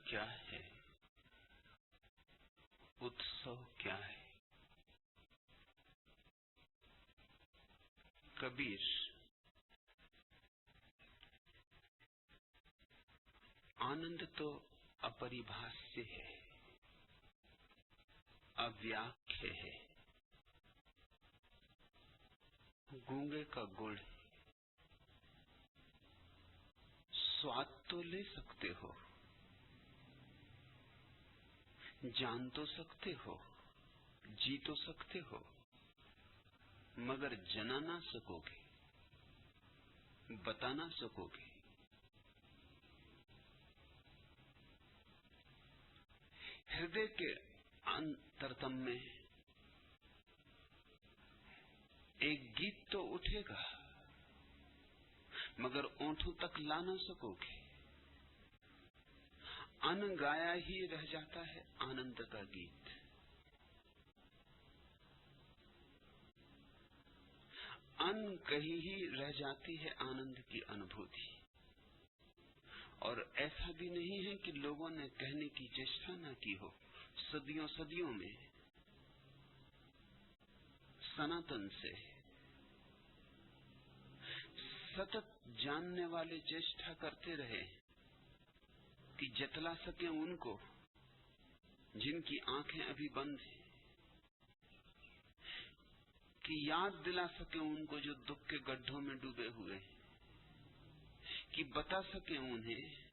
क्या है? उत्सव क्या है? कबीर आनंद तो अपरिभाष्य है, अव्याख्य है, गूंगे का गुड़। स्वाद तो ले सकते हो, जान तो सकते हो, जी तो सकते हो, मगर जना ना सकोगे, बता ना सकोगे। हृदय के अंतरतम में एक गीत तो उठेगा, मगर ओंठों तक ला ना सकोगे। अनगाया ही रह जाता है आनंद का गीत। अनकही ही रह जाती है आनंद की अनुभूति। और ऐसा भी नहीं है कि लोगों ने कहने की चेष्टा न की हो। सदियों सदियों में सनातन से सतत जानने वाले चेष्टा करते रहे कि जतला सके उनको जिनकी आंखें अभी बंद हैं, कि याद दिला सके उनको जो दुख के गड्ढों में डूबे हुए हैं, कि बता सके उन्हें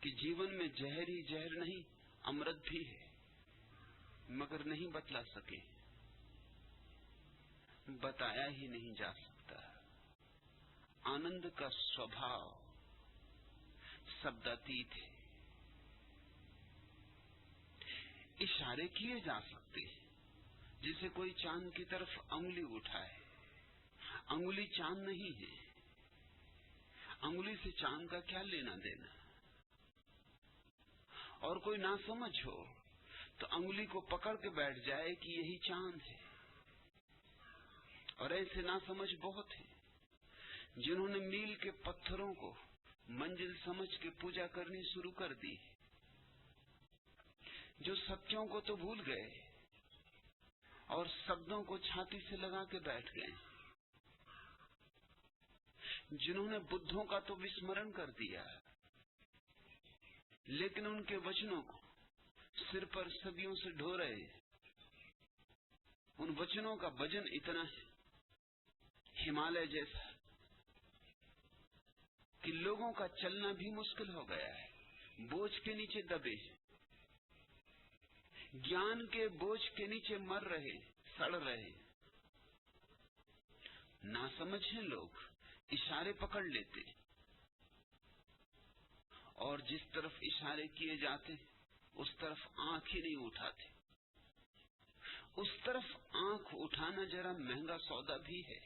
कि जीवन में जहर ही जहर नहीं, अमृत भी है, मगर नहीं बतला सके। बताया ही नहीं जा सकता। आनंद का स्वभाव शब्दातीत है। इशारे किए जा सकते हैं, जिसे कोई चांद की तरफ अंगुली उठाए। अंगुली चांद नहीं है, अंगुली से चांद का क्या लेना देना। और कोई ना समझ हो तो अंगुली को पकड़ के बैठ जाए कि यही चांद है। और ऐसे ना समझ बहुत है जिन्होंने मील के पत्थरों को मंजिल समझ के पूजा करनी शुरू कर दी, जो सत्यों को तो भूल गए और शब्दों को छाती से लगा के बैठ गए, जिन्होंने बुद्धों का तो विस्मरण कर दिया, लेकिन उनके वचनों को सिर पर सदियों से ढो रहे। उन वचनों का वजन इतना है हिमालय जैसा कि लोगों का चलना भी मुश्किल हो गया है। बोझ के नीचे दबे, ज्ञान के बोझ के नीचे मर रहे, सड़ रहे। ना समझे लोग इशारे पकड़ लेते और जिस तरफ इशारे किए जाते उस तरफ आंख ही नहीं उठाते। उस तरफ आंख उठाना जरा महंगा सौदा भी है।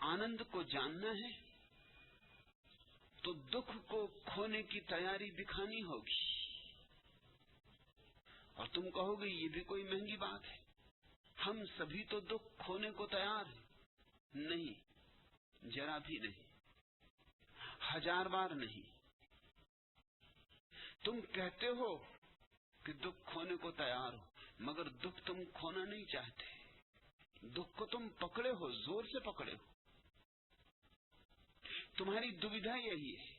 आनंद को जानना है तो दुख को खोने की तैयारी दिखानी होगी। और तुम कहोगे ये भी कोई महंगी बात है, हम सभी तो दुख खोने को तैयार हैं। नहीं, जरा भी नहीं, 1000 बार नहीं। तुम कहते हो कि दुख खोने को तैयार हो, मगर दुख तुम खोना नहीं चाहते। दुख को तुम पकड़े हो, जोर से पकड़े हो। तुम्हारी दुविधा यही है।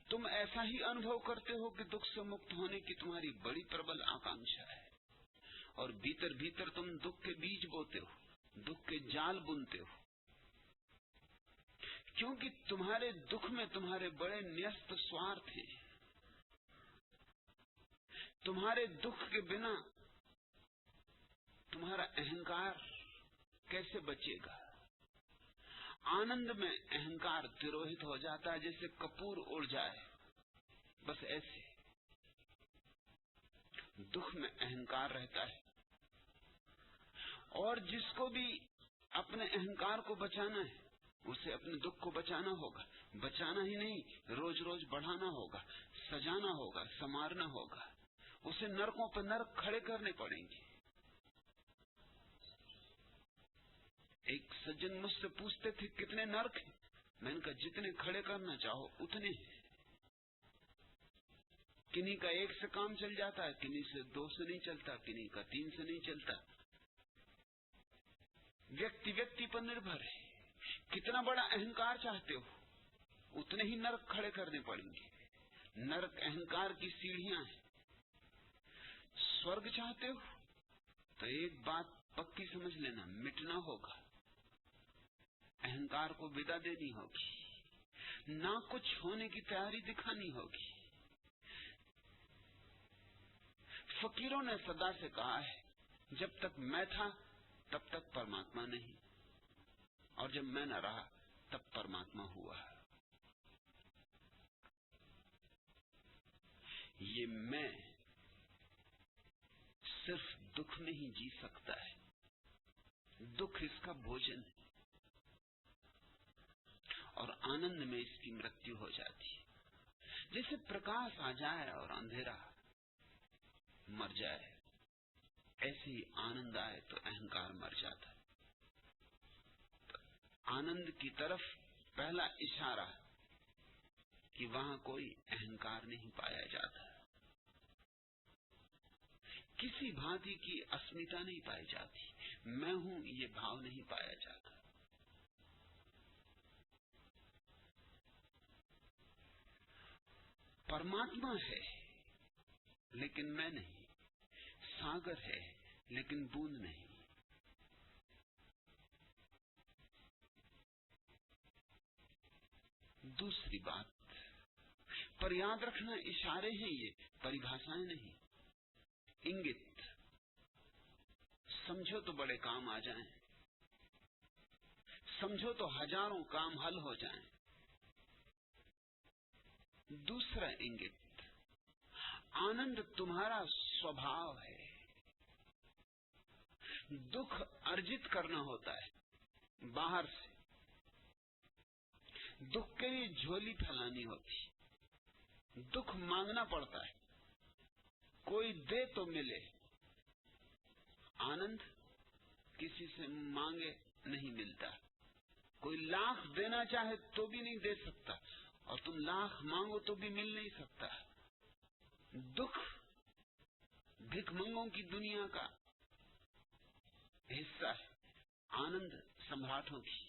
तुम ऐसा ही अनुभव करते हो कि दुख से मुक्त होने की तुम्हारी बड़ी प्रबल आकांक्षा है, और भीतर भीतर तुम दुख के बीज बोते हो, दुख के जाल बुनते हो, क्योंकि तुम्हारे दुख में तुम्हारे बड़े न्यस्त स्वार्थ हैं। तुम्हारे दुख के बिना तुम्हारा अहंकार कैसे बचेगा। आनंद में अहंकार तिरोहित हो जाता है, जैसे कपूर उड़ जाए, बस ऐसे। दुख में अहंकार रहता है, और जिसको भी अपने अहंकार को बचाना है उसे अपने दुख को बचाना होगा। बचाना ही नहीं, रोज रोज बढ़ाना होगा, सजाना होगा, संवारना होगा। उसे नरकों पर नरक खड़े करने पड़ेंगे। एक सज्जन मुझसे पूछते थे कितने नरक हैं, मैंने कहा जितने खड़े करना चाहो उतने। किन्हीं का 1 से काम चल जाता है, किन्हीं से 2 से नहीं चलता, किन्हीं का 3 से नहीं चलता। व्यक्ति व्यक्ति पर निर्भर है। कितना बड़ा अहंकार चाहते हो उतने ही नरक खड़े करने पड़ेंगे। नरक अहंकार की सीढ़ियां हैं। स्वर्ग चाहते हो तो एक बात पक्की समझ लेना, मिटना होगा, अहंकार को विदा देनी होगी, ना कुछ होने की तैयारी दिखानी होगी। फकीरों ने सदा से कहा है जब तक मैं था तब तक परमात्मा नहीं, और जब मैं न रहा तब परमात्मा हुआ। ये मैं सिर्फ दुख में ही जी सकता है, दुख इसका भोजन है, और आनंद में इसकी मृत्यु हो जाती है। जैसे प्रकाश आ जाए और अंधेरा मर जाए, ऐसे ही आनंद आए तो अहंकार मर जाता है। तो आनंद की तरफ पहला इशारा कि वहां कोई अहंकार नहीं पाया जाता, किसी भांति की अस्मिता नहीं पाई जाती, मैं हूं ये भाव नहीं पाया जाता। परमात्मा है लेकिन मैं नहीं, सागर है लेकिन बूंद नहीं। दूसरी बात, पर याद रखना इशारे हैं ये, परिभाषाएं नहीं। इंगित समझो तो बड़े काम आ जाएं, समझो तो हजारों काम हल हो जाएं। दूसरा इंगित, आनंद तुम्हारा स्वभाव है, दुख अर्जित करना होता है बाहर से, दुख के लिए झोली फैलानी होती, दुख मांगना पड़ता है, कोई दे तो मिले। आनंद किसी से मांगे नहीं मिलता, कोई लाख देना चाहे तो भी नहीं दे सकता, और तुम लाख मांगो तो भी मिल नहीं सकता। दुख भिखमंगों की दुनिया का हिस्सा है, आनंद सम्राटों की।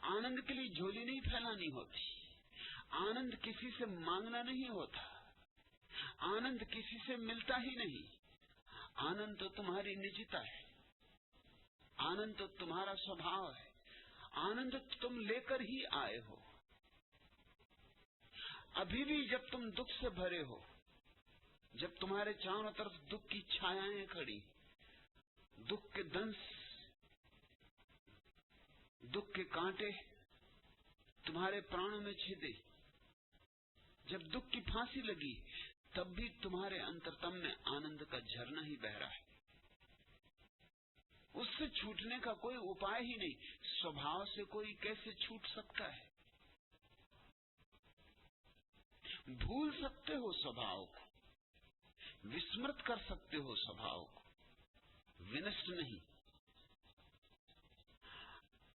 आनंद के लिए झोली नहीं फैलानी होती, आनंद किसी से मांगना नहीं होता, आनंद किसी से मिलता ही नहीं। आनंद तो तुम्हारी निजता है, आनंद तो तुम्हारा स्वभाव है, आनंद तो तुम लेकर ही आए हो। अभी भी जब तुम दुख से भरे हो, जब तुम्हारे चारों तरफ दुख की छायाएं खड़ी, दुख के दंश, दुख के कांटे तुम्हारे प्राणों में छिदे, जब दुख की फांसी लगी, तब भी तुम्हारे अंतरतम में आनंद का झरना ही बह रहा है। उससे छूटने का कोई उपाय ही नहीं। स्वभाव से कोई कैसे छूट सकता है? भूल सकते हो स्वभाव को, विस्मृत कर सकते हो स्वभाव को, विनष्ट नहीं।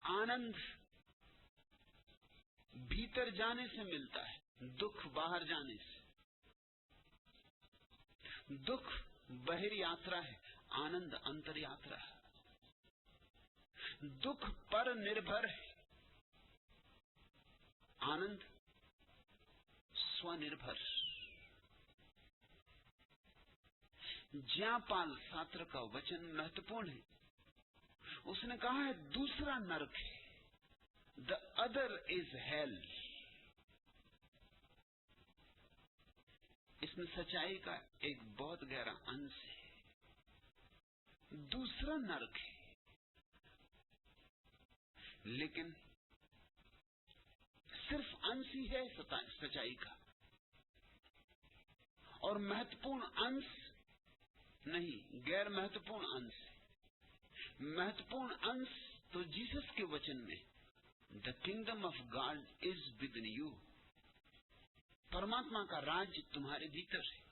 आनंद भीतर जाने से मिलता है, दुख बाहर जाने से। दुख बहिर यात्रा है, आनंद अंतर यात्रा है। दुख पर निर्भर है, आनंद स्वनिर्भर। ज्ञापाल सात्र का वचन महत्वपूर्ण है। उसने कहा है दूसरा नरक है, द अदर इज हेल। इसमें सच्चाई का एक बहुत गहरा अंश है। दूसरा नरक है, लेकिन सिर्फ अंश ही है सच्चाई का, और महत्वपूर्ण अंश नहीं, गैर महत्वपूर्ण अंश। महत्वपूर्ण अंश तो जीसस के वचन में, the kingdom of God is with in you. परमात्मा का राज्य तुम्हारे भीतर है।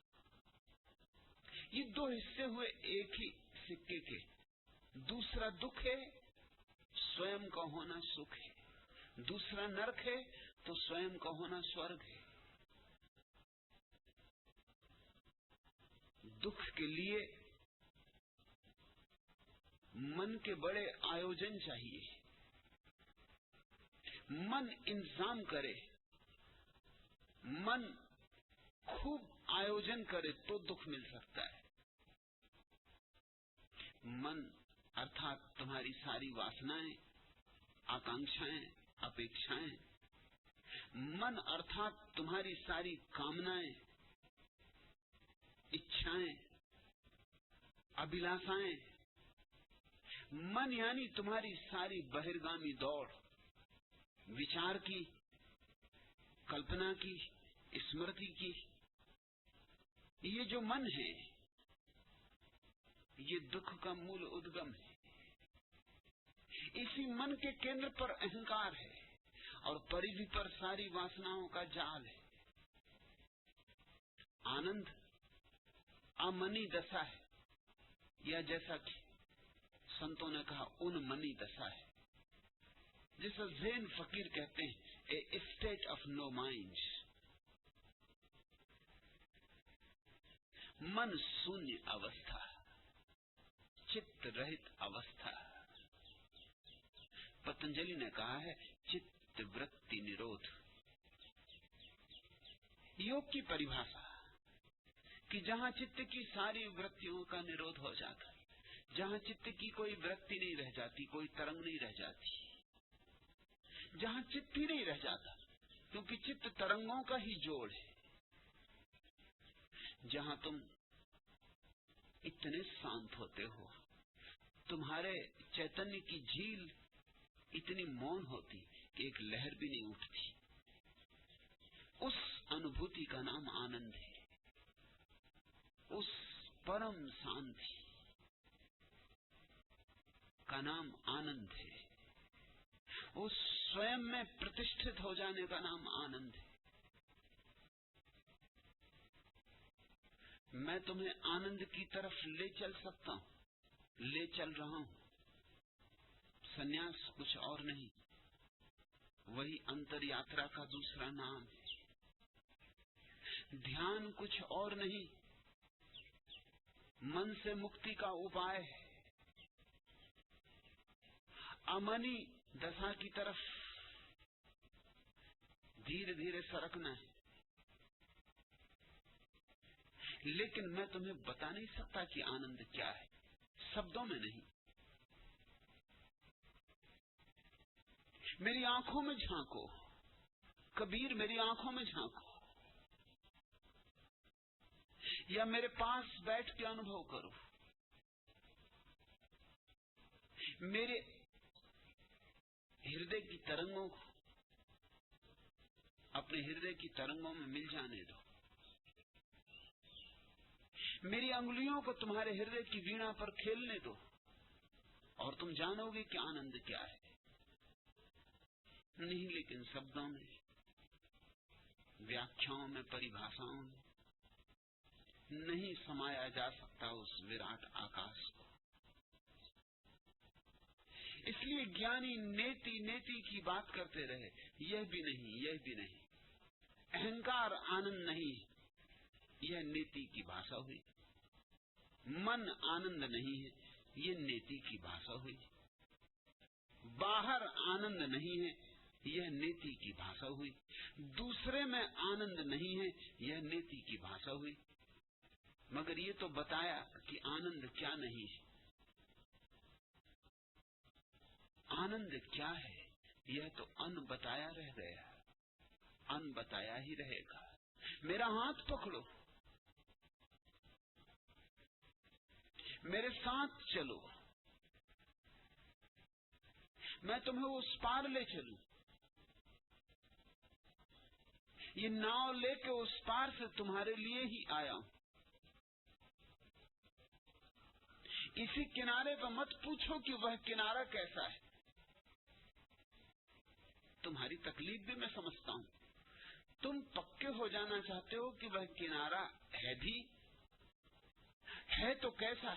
ये दो हिस्से हुए एक ही सिक्के के। दूसरा दुख है, स्वयं का होना सुख है। दूसरा नरक है तो स्वयं का होना स्वर्ग है। दुख के लिए मन के बड़े आयोजन चाहिए। मन इंतजाम करे, मन खूब आयोजन करे तो दुख मिल सकता है। मन अर्थात तुम्हारी सारी वासनाएं, आकांक्षाएं, अपेक्षाएं, मन अर्थात तुम्हारी सारी कामनाएं, इच्छाएं, अभिलाषाएं, मन यानी तुम्हारी सारी बहिर्गामी दौड़, विचार की, कल्पना की, स्मृति की, ये जो मन है ये दुख का मूल उद्गम है। इसी मन के केंद्र पर अहंकार है और परिधि पर सारी वासनाओं का जाल है। आनंद अमनी दशा है, या जैसा कि संतों ने कहा उन्मनी दशा है, जिसे ज़ेन फकीर कहते हैं, ए स्टेट ऑफ नो माइंड। मन शून्य अवस्था, चित्त रहित अवस्था। पतंजलि ने कहा है चित्त वृत्ति निरोध। योग की परिभाषा कि जहां चित्त की सारी वृत्तियों का निरोध हो जाता है, जहां चित्त की कोई वृत्ति नहीं रह जाती, कोई तरंग नहीं रह जाती, जहां चित्त ही नहीं रह जाता, क्योंकि चित्त तरंगों का ही जोड़ है। जहां तुम इतने शांत होते हो, तुम्हारे चैतन्य की झील इतनी मौन होती कि एक लहर भी नहीं उठती, उस अनुभूति का नाम आनंद है। उस परम शांति का नाम आनंद है। उस स्वयं में प्रतिष्ठित हो जाने का नाम आनंद है। मैं तुम्हें आनंद की तरफ ले चल सकता हूं, ले चल रहा हूं। संन्यास कुछ और नहीं, वही अंतर यात्रा का दूसरा नाम है। ध्यान कुछ और नहीं, मन से मुक्ति का उपाय है। अमनी दशा की तरफ धीरे धीरे सरकना है। लेकिन मैं तुम्हें बता नहीं सकता कि आनंद क्या है, शब्दों में नहीं। मेरी आंखों में झांको, कबीर मेरी आंखों में झांको, या मेरे पास बैठ के अनुभव करो। मेरे हृदय की तरंगों को अपने हृदय की तरंगों में मिल जाने दो। मेरी अंगुलियों को तुम्हारे हृदय की वीणा पर खेलने दो, और तुम जानोगे कि आनंद क्या है। नहीं, लेकिन शब्दों में, व्याख्याओं में, परिभाषाओं में नहीं समाया जा सकता उस विराट आकाश को। इसलिए ज्ञानी नेति नेति की बात करते रहे, यह भी नहीं, यह भी नहीं। अहंकार आनंद नहीं, यह नेति की भाषा हुई। मन आनंद नहीं है, यह नेति की भाषा हुई। बाहर आनंद नहीं है, यह नेति की भाषा हुई। दूसरे में आनंद नहीं है, यह नेति की भाषा हुई। मगर ये तो बताया कि आनंद क्या नहीं है। आनंद क्या है, यह तो अनबताया रह गया, अनबताया ही रहेगा। मेरा हाथ पकड़ो, मेरे साथ चलो, मैं तुम्हें उस पार ले चलूं। ये नाव लेके उस पार से तुम्हारे लिए ही आया हूं। इसी किनारे पर मत पूछो कि वह किनारा कैसा है। तुम्हारी तकलीफ भी मैं समझता हूं। तुम पक्के हो जाना चाहते हो कि वह किनारा है भी है, तो कैसा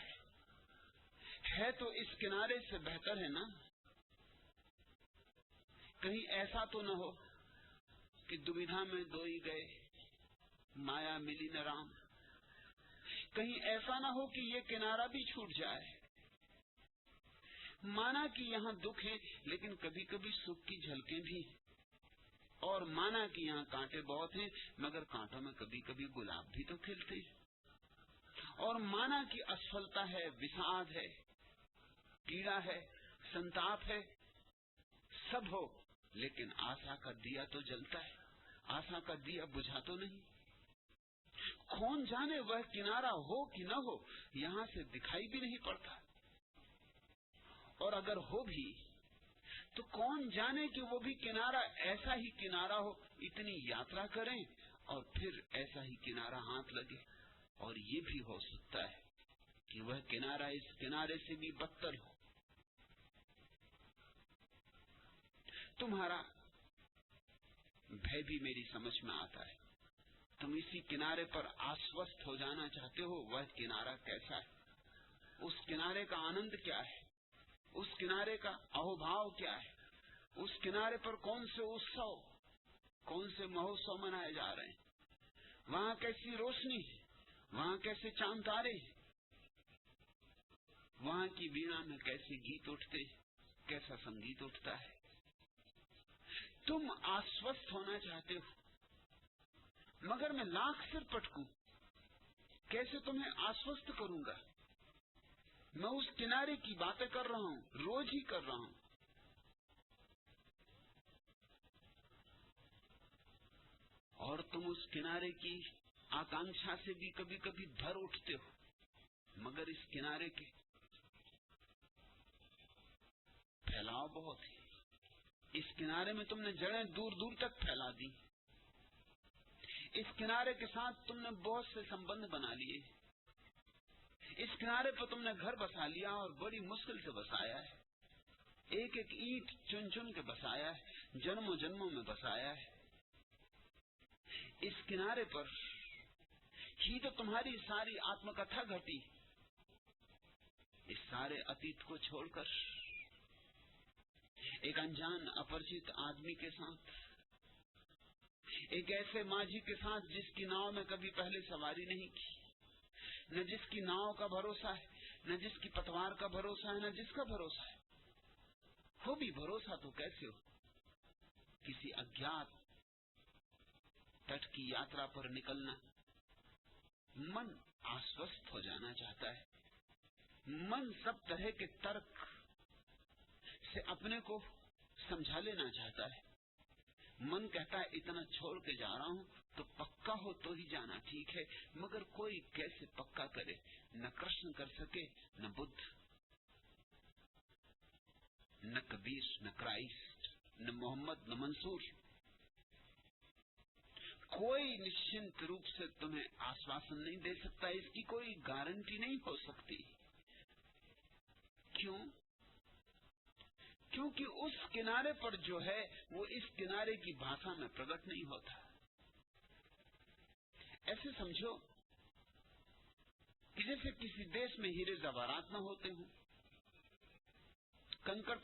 है तो इस किनारे से बेहतर है ना। कहीं ऐसा तो न हो कि दुविधा में दोई गए, माया मिली न राम। कहीं ऐसा ना हो कि ये किनारा भी छूट जाए। माना कि यहाँ दुख है, लेकिन कभी कभी सुख की झलकें भी, और माना कि यहाँ कांटे बहुत हैं, मगर कांटों में कभी कभी गुलाब भी तो खिलते हैं। और माना कि असफलता है, विषाद है, पीड़ा है, संताप है, सब हो, लेकिन आशा का दिया तो जलता है। आशा का दिया बुझा तो नहीं। कौन जाने वह किनारा हो कि न हो, यहां से दिखाई भी नहीं पड़ता। और अगर हो भी तो कौन जाने कि वो भी किनारा ऐसा ही किनारा हो। इतनी यात्रा करें और फिर ऐसा ही किनारा हाथ लगे। और ये भी हो सकता है कि वह किनारा इस किनारे से भी बदतर हो। तुम्हारा भय भी मेरी समझ में आता है। तुम इसी किनारे पर आश्वस्त हो जाना चाहते हो। वह किनारा कैसा है, उस किनारे का आनंद क्या है, उस किनारे का अहोभाव क्या है, उस किनारे पर कौन से उत्सव, कौन से महोत्सव मनाए जा रहे हैं, वहां कैसी रोशनी है, वहां कैसे चांद तारे, वहां की वीणा में कैसे गीत उठते, कैसा संगीत उठता है। तुम आश्वस्त होना चाहते हो, मगर मैं लाख सिर पटकूं, कैसे तुम्हें आश्वस्त करूंगा। मैं उस किनारे की बातें कर रहा हूं, रोज ही कर रहा हूं। और तुम उस किनारे की आकांक्षा से भी कभी कभी भर उठते हो, मगर इस किनारे के फैलाव बहुत है। इस किनारे में तुमने जड़ें दूर दूर तक फैला दी। इस किनारे के साथ तुमने बहुत से संबंध बना लिए। इस किनारे पर तुमने घर बसा लिया और बड़ी मुश्किल से बसाया है। एक एक ईंट चुन चुन के बसाया है, जन्मों जन्मों में बसाया है। इस किनारे पर ही तो तुम्हारी सारी आत्मकथा घटी। इस सारे अतीत को छोड़कर एक अनजान अपरिचित आदमी के साथ, एक ऐसे माझी के साथ जिसकी नाव में कभी पहले सवारी नहीं की, न जिसकी नाव का भरोसा है, न जिसकी पतवार का भरोसा है, न जिसका भरोसा है। हो भी भरोसा तो कैसे हो। किसी अज्ञात तट की यात्रा पर निकलना, मन आश्वस्त हो जाना चाहता है। मन सब तरह के तर्क से अपने को समझा लेना चाहता है। मन कहता है इतना छोड़ के जा रहा हूं तो पक्का हो तो ही जाना ठीक है, मगर कोई कैसे पक्का करे। न कृष्ण कर सके, न बुद्ध, न कबीर, न क्राइस्ट, न मोहम्मद, न मंसूर। कोई निश्चिंत रूप से तुम्हें आश्वासन नहीं दे सकता। इसकी कोई गारंटी नहीं हो सकती। क्यों? क्योंकि उस किनारे पर जो है वो इस किनारे की भाषा में प्रकट नहीं होता। ऐसे समझो कि जैसे किसी देश में हीरे जवाहरात न होते हों, कंकड़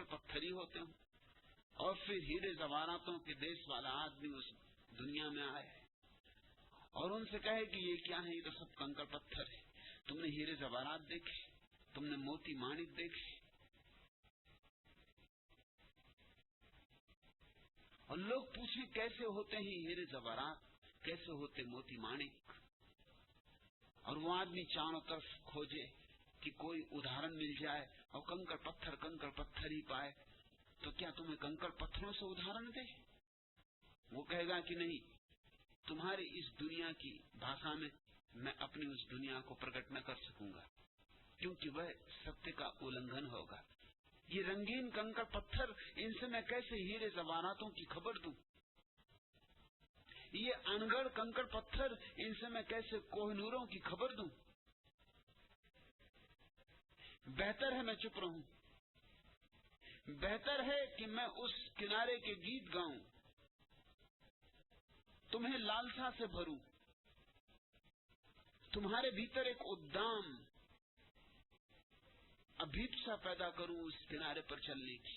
पत्थर ही होते हों, और फिर हीरे जवाहरातों के देश वाला आदमी उस दुनिया में आए और उनसे कहे कि ये क्या है, ये तो सब कंकड़ पत्थर है। तुमने हीरे जवाहरात देखे, तुमने मोती माणिक देखे, और लोग पूछे कैसे होते हैं हीरे जवाहरात, कैसे होते मोती माणिक, और वो आदमी चारों तरफ खोजे कि कोई उदाहरण मिल जाए, और कंकड़ पत्थर ही पाए। तो क्या तुम्हें कंकड़ पत्थरों से उदाहरण दे? वो कहेगा कि नहीं, तुम्हारी इस दुनिया की भाषा में मैं अपनी उस दुनिया को प्रकट न कर सकूंगा, क्योंकि वह सत्य का उल्लंघन होगा। ये रंगीन कंकड़ पत्थर, इनसे मैं कैसे हीरे जवाहरातों की खबर दूं? ये अनगढ़ कंकड़ पत्थर, इनसे मैं कैसे कोहिनूरों की खबर दूं? बेहतर है मैं चुप रहूं। बेहतर है कि मैं उस किनारे के गीत गाऊं, तुम्हें लालसा से भरूं, तुम्हारे भीतर एक उद्दाम अभीप्सा पैदा करूं उस किनारे पर चलने की।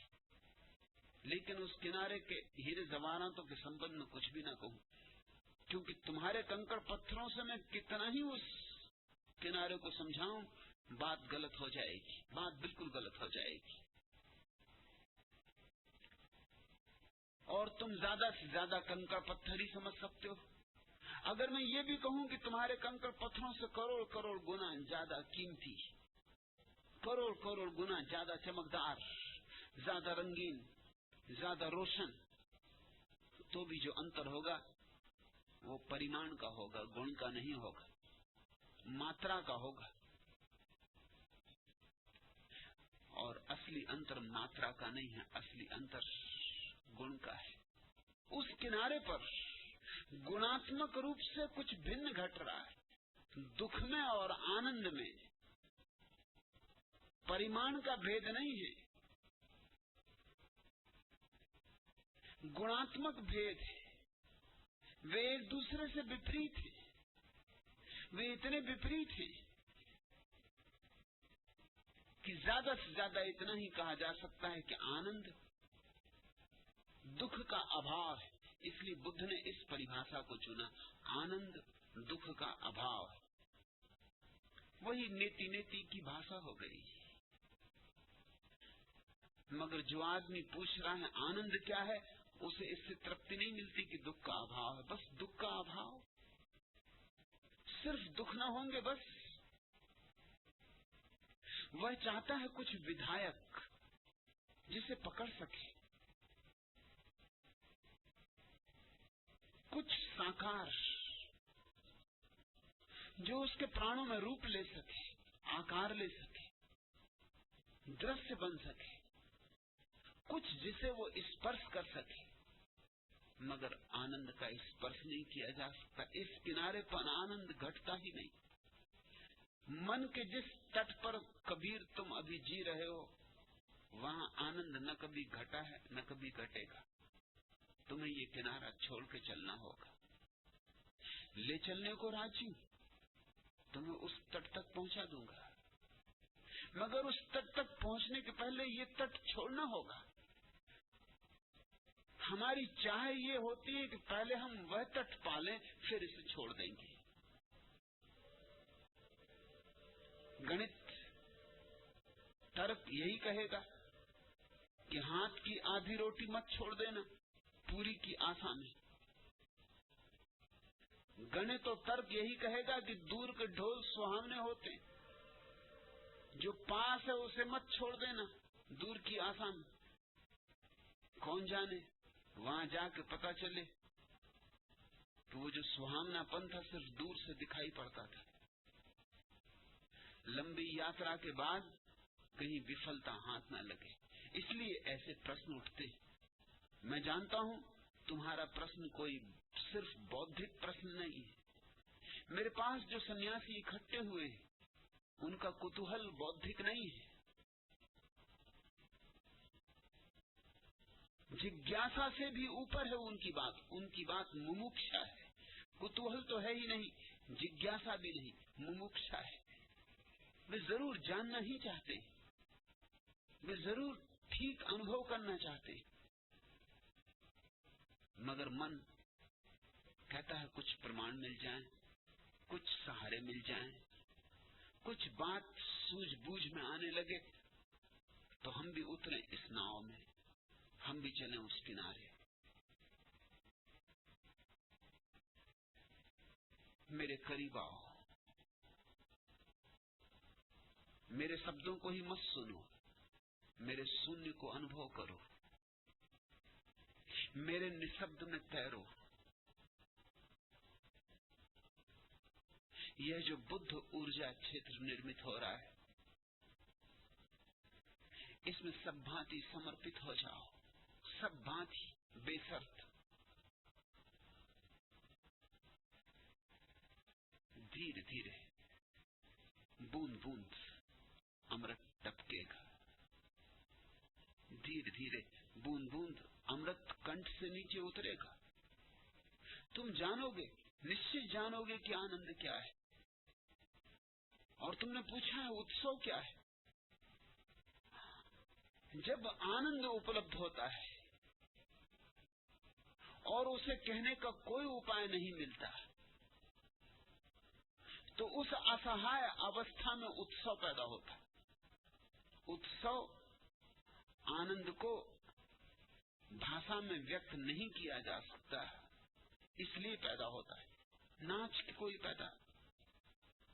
लेकिन उस किनारे के हीरे जवाहरातों के संबंध में कुछ भी ना कहूं, क्योंकि तुम्हारे कंकड़ पत्थरों से मैं कितना ही उस किनारे को समझाऊं, बात गलत हो जाएगी, बात बिल्कुल गलत हो जाएगी। और तुम ज्यादा से ज्यादा कंकड़ पत्थर ही समझ सकते हो। अगर मैं ये भी कहूं कि तुम्हारे कंकड़ पत्थरों से करोड़ करोड़ गुना ज्यादा कीमती, करोड़ करोड़ गुना ज्यादा चमकदार, ज्यादा रंगीन, ज्यादा रोशन, तो भी जो अंतर होगा वो परिमाण का होगा, गुण का नहीं होगा, मात्रा का होगा। और असली अंतर मात्रा का नहीं है, असली अंतर गुण का है। उस किनारे पर गुणात्मक रूप से कुछ भिन्न घट रहा है। दुख में और आनंद में परिमाण का भेद नहीं है, गुणात्मक भेद है। वे एक दूसरे से विपरीत हैं। वे इतने विपरीत हैं कि ज्यादा से ज्यादा इतना ही कहा जा सकता है कि आनंद दुख का अभाव है। इसलिए बुद्ध ने इस परिभाषा को चुना, आनंद दुख का अभाव है। वही नेति नेति की भाषा हो गई। मगर जो आदमी पूछ रहा है आनंद क्या है, उसे इससे तृप्ति नहीं मिलती कि दुख का अभाव है। बस दुख का अभाव, सिर्फ दुख ना होंगे बस। वह चाहता है कुछ विधायक जिसे पकड़ सके, कुछ साकार जो उसके प्राणों में रूप ले सके, आकार ले सके, दृश्य बन सके, कुछ जिसे वो स्पर्श कर सके। मगर आनंद का स्पर्श नहीं किया जा सकता। इस किनारे पर आनंद घटता ही नहीं। मन के जिस तट पर कबीर तुम अभी जी रहे हो, वहां आनंद न कभी घटा है न कभी घटेगा। तुम्हें ये किनारा छोड़ के चलना होगा। ले चलने को राजी हूं, तुम्हें उस तट तक पहुंचा दूंगा, मगर उस तट तक पहुंचने के पहले ये तट छोड़ना होगा। हमारी चाह ये होती है कि पहले हम वह तट पालें, फिर इसे छोड़ देंगे। गणित, तर्क यही कहेगा कि हाथ की आधी रोटी मत छोड़ देना पूरी की आशा में। गणित और तर्क यही कहेगा कि दूर के ढोल सुहावने होते, जो पास है उसे मत छोड़ देना दूर की आशा में। कौन जाने वहां जाके पता चले तो वो जो सुहावनापन था सिर्फ दूर से दिखाई पड़ता था। लंबी यात्रा के बाद कहीं विफलता हाथ न लगे, इसलिए ऐसे प्रश्न उठते। मैं जानता हूं तुम्हारा प्रश्न कोई सिर्फ बौद्धिक प्रश्न नहीं है। मेरे पास जो सन्यासी इकट्ठे हुए हैं, उनका कुतूहल बौद्धिक नहीं है। जिज्ञासा से भी ऊपर है उनकी बात मुमुक्षा है। कुतूहल तो है ही नहीं, जिज्ञासा भी नहीं, मुमुक्षा है। वे जरूर जानना ही चाहते, वे जरूर ठीक अनुभव करना चाहते, मगर मन कहता है कुछ प्रमाण मिल जाए, कुछ सहारे मिल जाए, कुछ बात सूझबूझ में आने लगे तो हम भी उतरे इस नाव में, हम भी चले उस किनारे। मेरे करीब आओ, मेरे शब्दों को ही मत सुनो, मेरे शून्य को अनुभव करो, मेरे निशब्द में तैरो। यह जो बुद्ध ऊर्जा क्षेत्र निर्मित हो रहा है, इसमें सब भांति समर्पित हो जाओ, सब भांति बेशर्त। धीरे धीरे बूंद बूंद अमृत टपकेगा, धीरे धीरे बूंद बूंद अमृत कंठ से नीचे उतरेगा। तुम जानोगे, निश्चित जानोगे कि आनंद क्या है। और तुमने पूछा है उत्सव क्या है। जब आनंद उपलब्ध होता है और उसे कहने का कोई उपाय नहीं मिलता, तो उस असहाय अवस्था में उत्सव पैदा होता है। उत्सव आनंद को भाषा में व्यक्त नहीं किया जा सकता, इसलिए पैदा होता है। नाच के कोई पैदा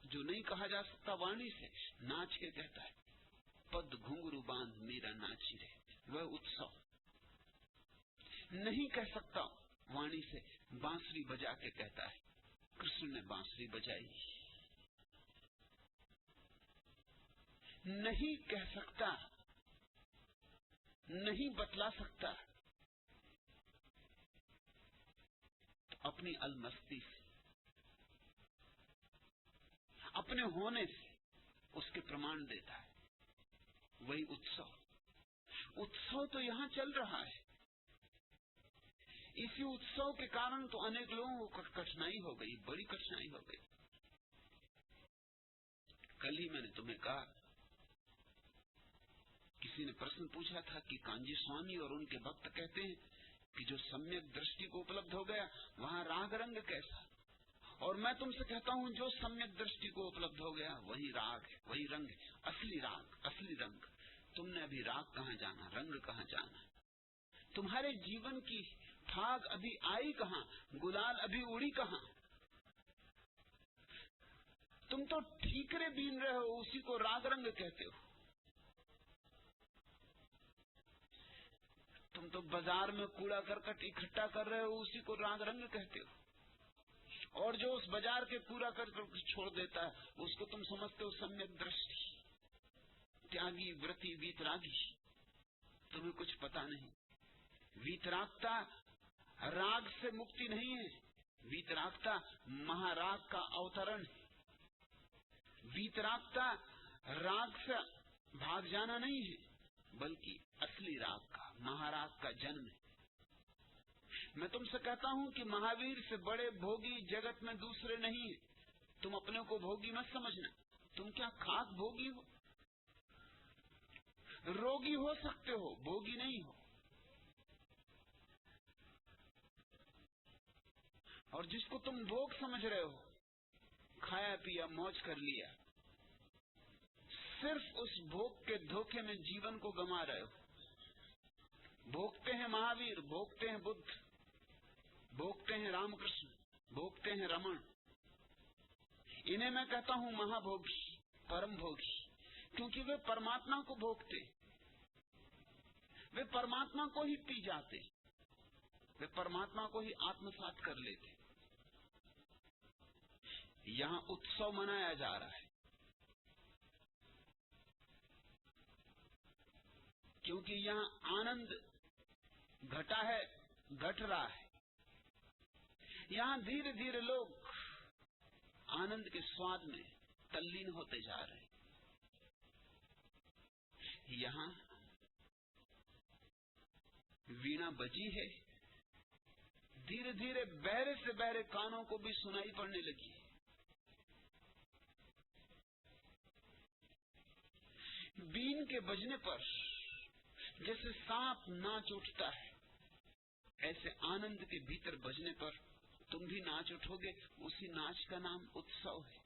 जो नहीं कहा जा सकता वाणी से, नाच के कहता है, पद घुंघरू बांध मीरा नाची रे, वह उत्सव नहीं कह सकता वाणी से, बांसुरी बजा के कहता है, कृष्ण ने बांसुरी बजाई। नहीं कह सकता, नहीं बतला सकता, तो अपनी अलमस्ती से, अपने होने से उसके प्रमाण देता है, वही उत्सव। उत्सव तो यहां चल रहा है। इसी उत्सव के कारण तो अनेक लोगों को कठिनाई हो गई, बड़ी कठिनाई हो गई। कल ही मैंने तुम्हें कहा, किसी ने प्रश्न पूछा था कि कांजी स्वामी और उनके भक्त कहते हैं कि जो सम्यक दृष्टि को उपलब्ध हो गया वहां राग रंग कैसा, और मैं तुमसे कहता हूं जो सम्यक दृष्टि को उपलब्ध हो गया वही राग है, वही रंग है, असली राग, असली रंग। तुमने अभी राग कहां जाना, रंग कहां जाना? तुम्हारे जीवन की फाग अभी आई कहां, गुलाल अभी उड़ी कहां? तुम तो ठीकरे बीन रहे हो, उसी को राग रंग कहते हो। तुम तो बाजार में कूड़ा करकट इकट्ठा कर रहे हो, उसी को राग रंग कहते हो। और जो उस बाजार के कूड़ा करकट छोड़ देता है उसको तुम समझते हो सम्यक दृष्टि, त्यागी, व्रती, वीतरागी। तुम्हें कुछ पता नहीं। वीतरागता राग से मुक्ति नहीं है, वीतरागता महाराग का अवतरण है। वीतरागता राग से भाग जाना नहीं है, बल्कि असली राग का, महाराग का जन्म है। मैं तुमसे कहता हूं कि महावीर से बड़े भोगी जगत में दूसरे नहीं है। तुम अपने को भोगी मत समझना, तुम क्या खास भोगी हो? रोगी हो सकते हो, भोगी नहीं हो। और जिसको तुम भोग समझ रहे हो, खाया पिया मौज कर लिया, सिर्फ उस भोग के धोखे में जीवन को गंवा रहे हो। भोगते हैं महावीर, भोगते हैं बुद्ध, भोगते हैं रामकृष्ण, भोगते हैं रमण। इन्हें मैं कहता हूं महाभोगी, परम भोगी, क्योंकि वे परमात्मा को भोगते, वे परमात्मा को ही पी जाते, वे परमात्मा को ही आत्मसात कर लेते। यहां उत्सव मनाया जा रहा है, क्योंकि यहां आनंद घटा है, घट रहा है। यहां धीरे धीरे लोग आनंद के स्वाद में तल्लीन होते जा रहे हैं। यहां वीणा बजी है, धीरे धीरे बहरे से बहरे कानों को भी सुनाई पड़ने लगी। बीन के बजने पर जैसे सांप नाच उठता है, ऐसे आनंद के भीतर बजने पर तुम भी नाच उठोगे। उसी नाच का नाम उत्सव है।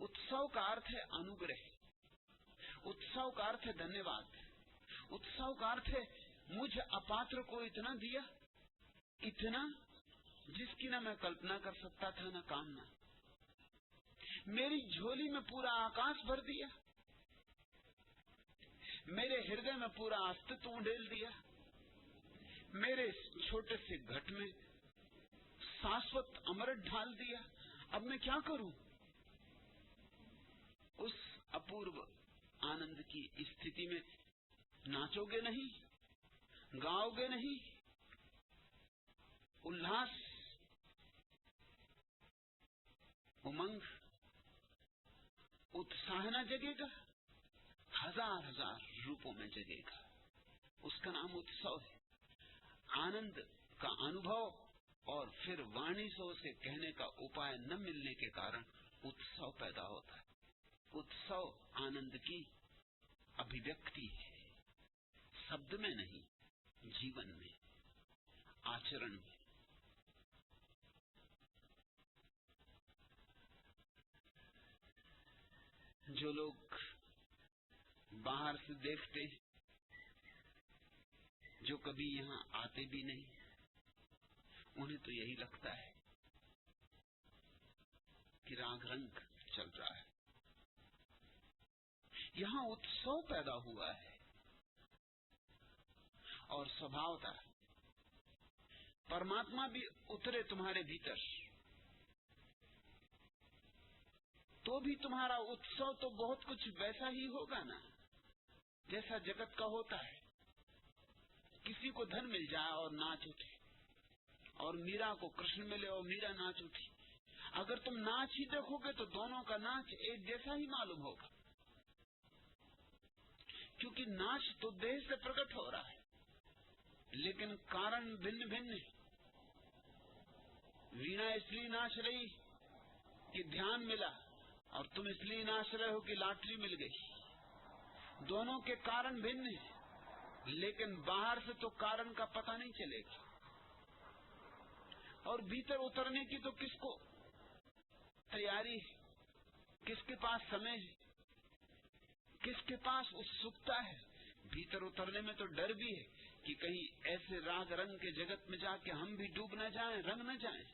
उत्सव का अर्थ है अनुग्रह, उत्सव का अर्थ है धन्यवाद, उत्सव का अर्थ है मुझ अपात्र को इतना दिया, इतना जिसकी ना मैं कल्पना कर सकता था ना कामना। मेरी झोली में पूरा आकाश भर दिया, मेरे हृदय में पूरा अस्तित्व उड़ेल दिया, मेरे छोटे से घट में शाश्वत अमृत ढाल दिया। अब मैं क्या करूं? उस अपूर्व आनंद की स्थिति में नाचोगे नहीं, गाओगे नहीं, उल्लास, उमंग, उत्साह न जगेगा? हजार हजार रूपों में जगेगा। उसका नाम उत्सव है। आनंद का अनुभव और फिर वाणी से उसे कहने का उपाय न मिलने के कारण उत्सव पैदा होता है। उत्सव आनंद की अभिव्यक्ति है, शब्द में नहीं, जीवन में, आचरण में। जो लोग बाहर से देखते, जो कभी यहाँ आते भी नहीं, उन्हें तो यही लगता है कि राग रंग चल रहा है, यहाँ उत्सव पैदा हुआ है। और स्वभावता परमात्मा भी उतरे तुम्हारे भीतर तो भी तुम्हारा उत्सव तो बहुत कुछ वैसा ही होगा ना, जैसा जगत का होता है। किसी को धन मिल जाए और नाच उठे, और मीरा को कृष्ण मिले और मीरा नाच उठी। अगर तुम नाच ही देखोगे तो दोनों का नाच एक जैसा ही मालूम होगा, क्योंकि नाच तो देह से प्रकट हो रहा है, लेकिन कारण भिन्न भिन्न है। वीणा इसलिए नाच रही कि ध्यान मिला, और तुम इसलिए नाच रहे हो कि लॉटरी मिल गई। दोनों के कारण भिन्न है, लेकिन बाहर से तो कारण का पता नहीं चलेगा। और भीतर उतरने की तो किसको तैयारी है, किसके पास समय है, किसके पास उत्सुकता है। भीतर उतरने में तो डर भी है कि कहीं ऐसे राग रंग के जगत में जाके हम भी डूब न जाएं, रंग न जाएं।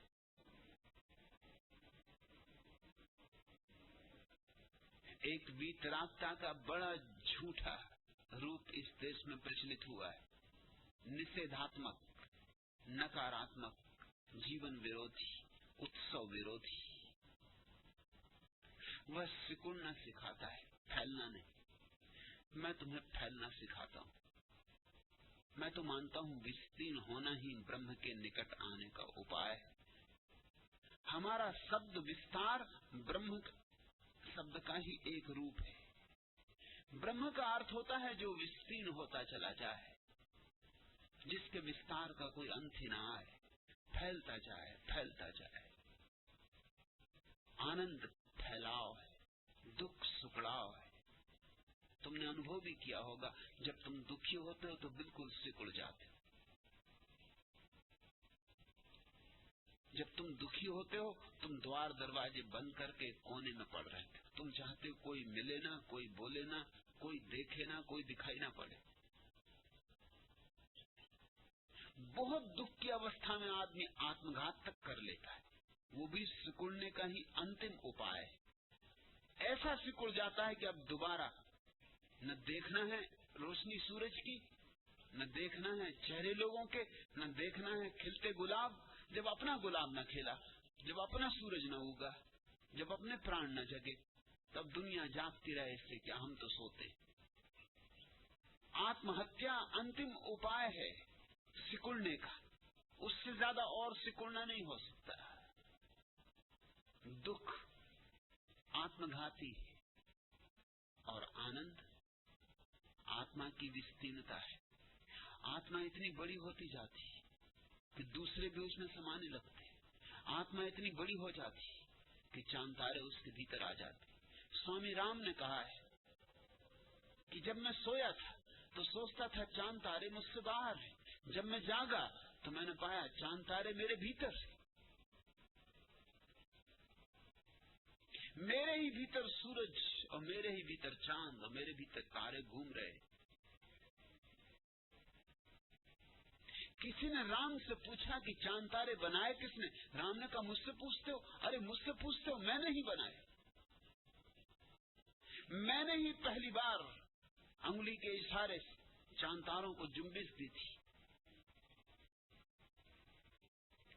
एक वीतरागता का बड़ा झूठा रूप इस देश में प्रचलित हुआ है, निषेधात्मक, नकारात्मक, जीवन विरोधी, उत्सव विरोधी। वह सिकुड़ना सिखाता है, फैलना नहीं। मैं तुम्हें फैलना सिखाता हूं। मैं तो मानता हूं विस्तीर्ण होना ही ब्रह्म के निकट आने का उपाय है। हमारा शब्द विस्तार ब्रह्म शब्द का ही एक रूप है। ब्रह्म का अर्थ होता है जो विस्तीर्ण होता चला जाए, जिसके विस्तार का कोई अंत ही ना आए, फैलता जाए, फैलता जाए। आनंद फैलाव है, दुख सुकड़ाव है। तुमने अनुभव भी किया होगा, जब तुम दुखी होते हो तो बिल्कुल सिकुड़ जाते हो। जब तुम दुखी होते हो, तुम द्वार दरवाजे बंद करके कोने में पड़ रहे थे। तुम चाहते हो कोई मिले ना, कोई बोले ना, कोई देखे ना, कोई दिखाई ना पड़े। बहुत दुख की अवस्था में आदमी आत्मघात तक कर लेता है, वो भी सिकुड़ने का ही अंतिम उपाय है। ऐसा सिकुड़ जाता है कि अब दोबारा न देखना है रोशनी सूरज की, न देखना है चेहरे लोगों के, न देखना है खिलते गुलाब। जब अपना गुलाब न खिला, जब अपना सूरज न उगा, जब अपने प्राण न जगे, तब दुनिया जागती रहे, इससे क्या, हम तो सोते। आत्महत्या अंतिम उपाय है सिकुड़ने का, उससे ज्यादा और सिकुड़ना नहीं हो सकता। दुख आत्मघाती है और आनंद आत्मा की विस्तीर्णता है। आत्मा इतनी बड़ी होती जाती है कि दूसरे भी उसमें समाने लगते। आत्मा इतनी बड़ी हो जाती है कि चांद तारे उसके भीतर आ जाते। स्वामी राम ने कहा है कि जब मैं सोया था तो सोचता था चांद तारे मुझसे बाहर हैं, जब मैं जागा तो मैंने पाया चांद तारे मेरे भीतर। मेरे ही भीतर सूरज और मेरे ही भीतर चांद और मेरे भीतर तारे घूम रहे। किसी ने राम से पूछा कि चांद तारे बनाए किसने? राम ने कहा मुझसे पूछते हो? अरे मुझसे पूछते हो, मैंने ही बनाए। मैंने ही पहली बार अंगुली के इशारे से चांद तारों को जुम्बिश दी थी।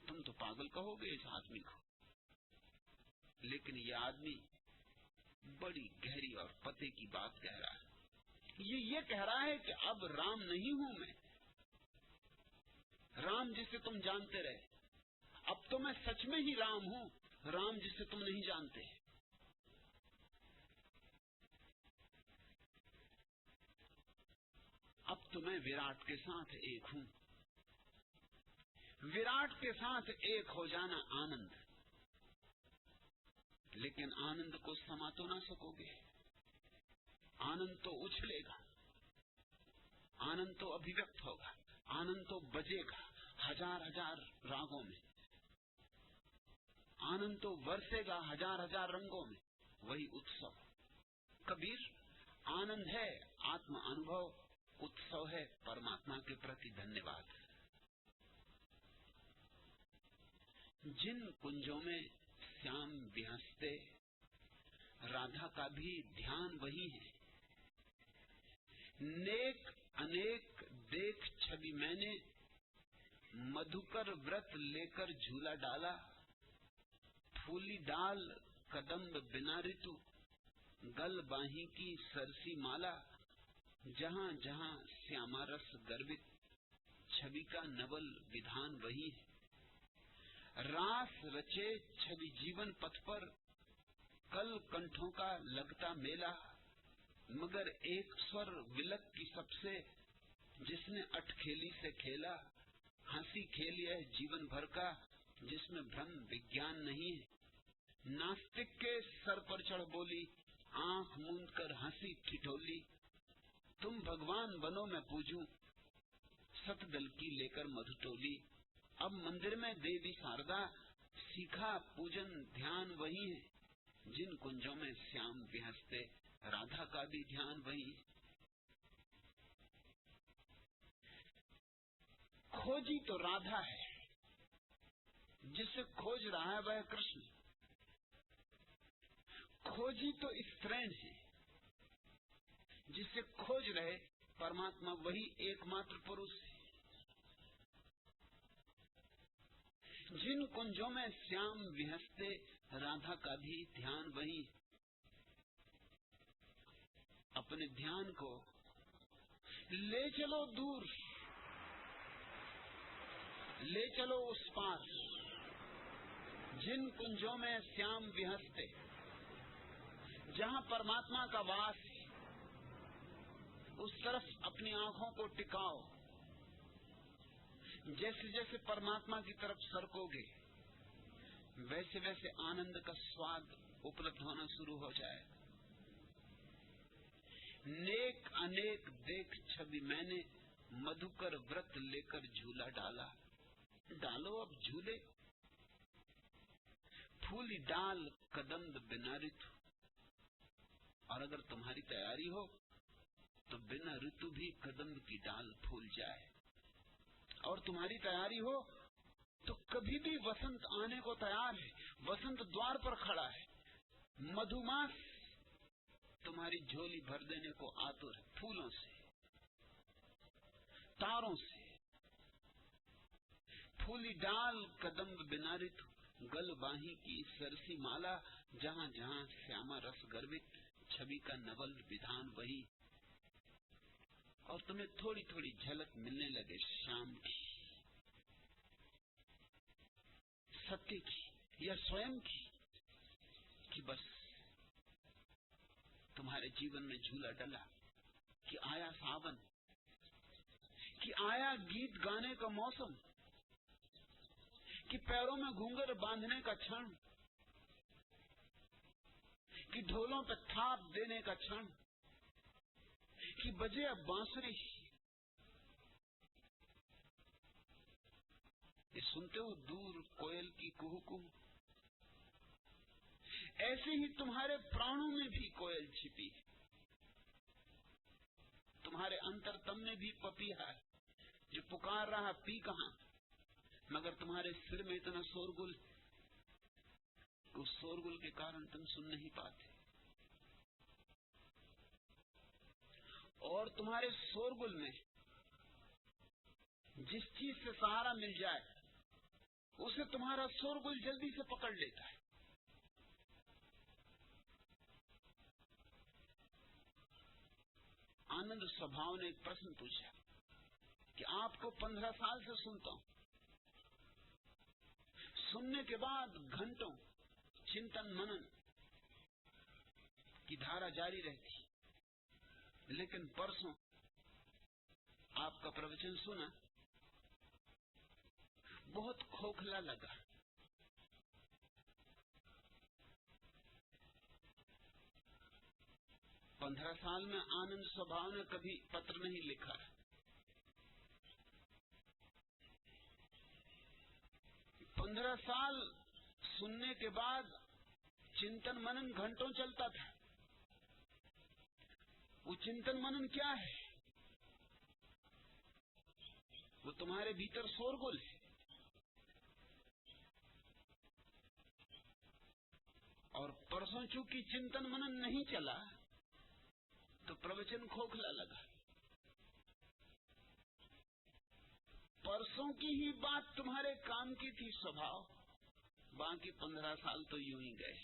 तुम तो पागल कहोगे इस आदमी को, लेकिन यह आदमी बड़ी गहरी और पते की बात कह रहा है। ये कह रहा है कि अब राम नहीं हूं मैं, राम जिसे तुम जानते रहे, अब तो मैं सच में ही राम हूं, राम जिसे तुम नहीं जानते। अब तो मैं विराट के साथ एक हूं। विराट के साथ एक हो जाना आनंद, लेकिन आनंद को समा तो ना सकोगे। आनंद तो उछलेगा, आनंद तो अभिव्यक्त होगा, आनंद तो बजेगा, हजार हजार रागों में, आनंद तो बरसेगा हजार हजार रंगों में। वही उत्सव। कबीर, आनंद है आत्म अनुभव, उत्सव है परमात्मा के प्रति धन्यवाद। जिन कुंजों में श्याम विहसते, राधा का भी ध्यान वही है। नेक अनेक देख छवि मैंने, मधुकर व्रत लेकर झूला डाला। फूली डाल कदम्ब बिना ऋतु, गल बाही की सरसी माला। जहां जहां श्यामा रस गर्वित, छवि का नवल विधान वही है। रास रचे छवि जीवन पथ पर, कल कंठों का लगता मेला। मगर एक स्वर विलक की सबसे, जिसने अटखेली से खेला। हंसी खेल यह जीवन भर का, जिसमें भ्रम विज्ञान नहीं है। नास्तिक के सर पर चढ़ बोली, आंख मूंद कर हंसी ठिठोली। तुम भगवान बनो मैं पूजूं, सतदल की लेकर मधुटोली। अब मंदिर में देवी शारदा, सीखा पूजन ध्यान वही है। जिन कुंजों में श्याम विहसते, राधा का भी ध्यान वही। खोजी तो राधा है, जिसे खोज रहा है वह कृष्ण। खोजी तो स्त्रीण है, जिसे खोज रहे परमात्मा वही एकमात्र पुरुष है। जिन कुंजों में श्याम विहसते, राधा का भी ध्यान वही। अपने ध्यान को ले चलो दूर, ले चलो उस पार। जिन कुंजों में श्याम विहसते, जहां परमात्मा का वास है, उस तरफ अपनी आंखों को टिकाओ। जैसे जैसे परमात्मा की तरफ सरकोगे, वैसे वैसे आनंद का स्वाद उपलब्ध होना शुरू हो जाए। नेक अनेक देख छवि मैंने, मधुकर व्रत लेकर झूला डाला। डालो अब झूले, फूली डाल कदम्ब बिना ऋतु। और अगर तुम्हारी तैयारी हो तो बिना ऋतु भी कदम्ब की डाल फूल जाए। और तुम्हारी तैयारी हो तो कभी भी वसंत आने को तैयार है। वसंत द्वार पर खड़ा है। मधुमास तुम्हारी झोली भर देने को आतुर है, फूलों से, तारों से। फूली डाल कदम्ब बिना ऋतु, गल बाही की सरसी माला। जहां जहां श्यामा रस गर्वित, छवि का नवल विधान वही। और तुम्हें थोड़ी थोड़ी झलक मिलने लगे शाम की, सत्य की या स्वयं की, कि बस तुम्हारे जीवन में झूला डला, कि आया सावन, कि आया गीत गाने का मौसम, कि पैरों में घूंघर बांधने का क्षण, कि ढोलों पे थाप देने का क्षण, कि बजे अब बांसुरी। ये सुनते हो दूर कोयल की कुहू कुहू। ऐसे ही तुम्हारे प्राणों में भी कोयल छिपी है। तुम्हारे अंतरतम में भी पपीहा है, जो पुकार रहा पी कहां। मगर तुम्हारे सिर में इतना शोरगुल, उस शोरगुल के कारण तुम सुन नहीं पाते। और तुम्हारे शोरगुल में जिस चीज से सहारा मिल जाए, उसे तुम्हारा शोरगुल जल्दी से पकड़ लेता है। आनंद स्वभाव ने एक प्रश्न पूछा कि आपको 15 साल से सुनता हूं। सुनने के बाद घंटों चिंतन मनन की धारा जारी रहती, लेकिन परसों आपका प्रवचन सुना, बहुत खोखला लगा। पंद्रह साल में आनंद स्वभाव ने कभी पत्र नहीं लिखा। 15 साल सुनने के बाद चिंतन मनन घंटों चलता था। वो चिंतन मनन क्या है? वो तुम्हारे भीतर शोरगुल है। और परसों चूंकि चिंतन मनन नहीं चला तो प्रवचन खोखला लगा। परसों की ही बात तुम्हारे काम की थी स्वभाव, बाकी 15 साल तो यूं ही गए।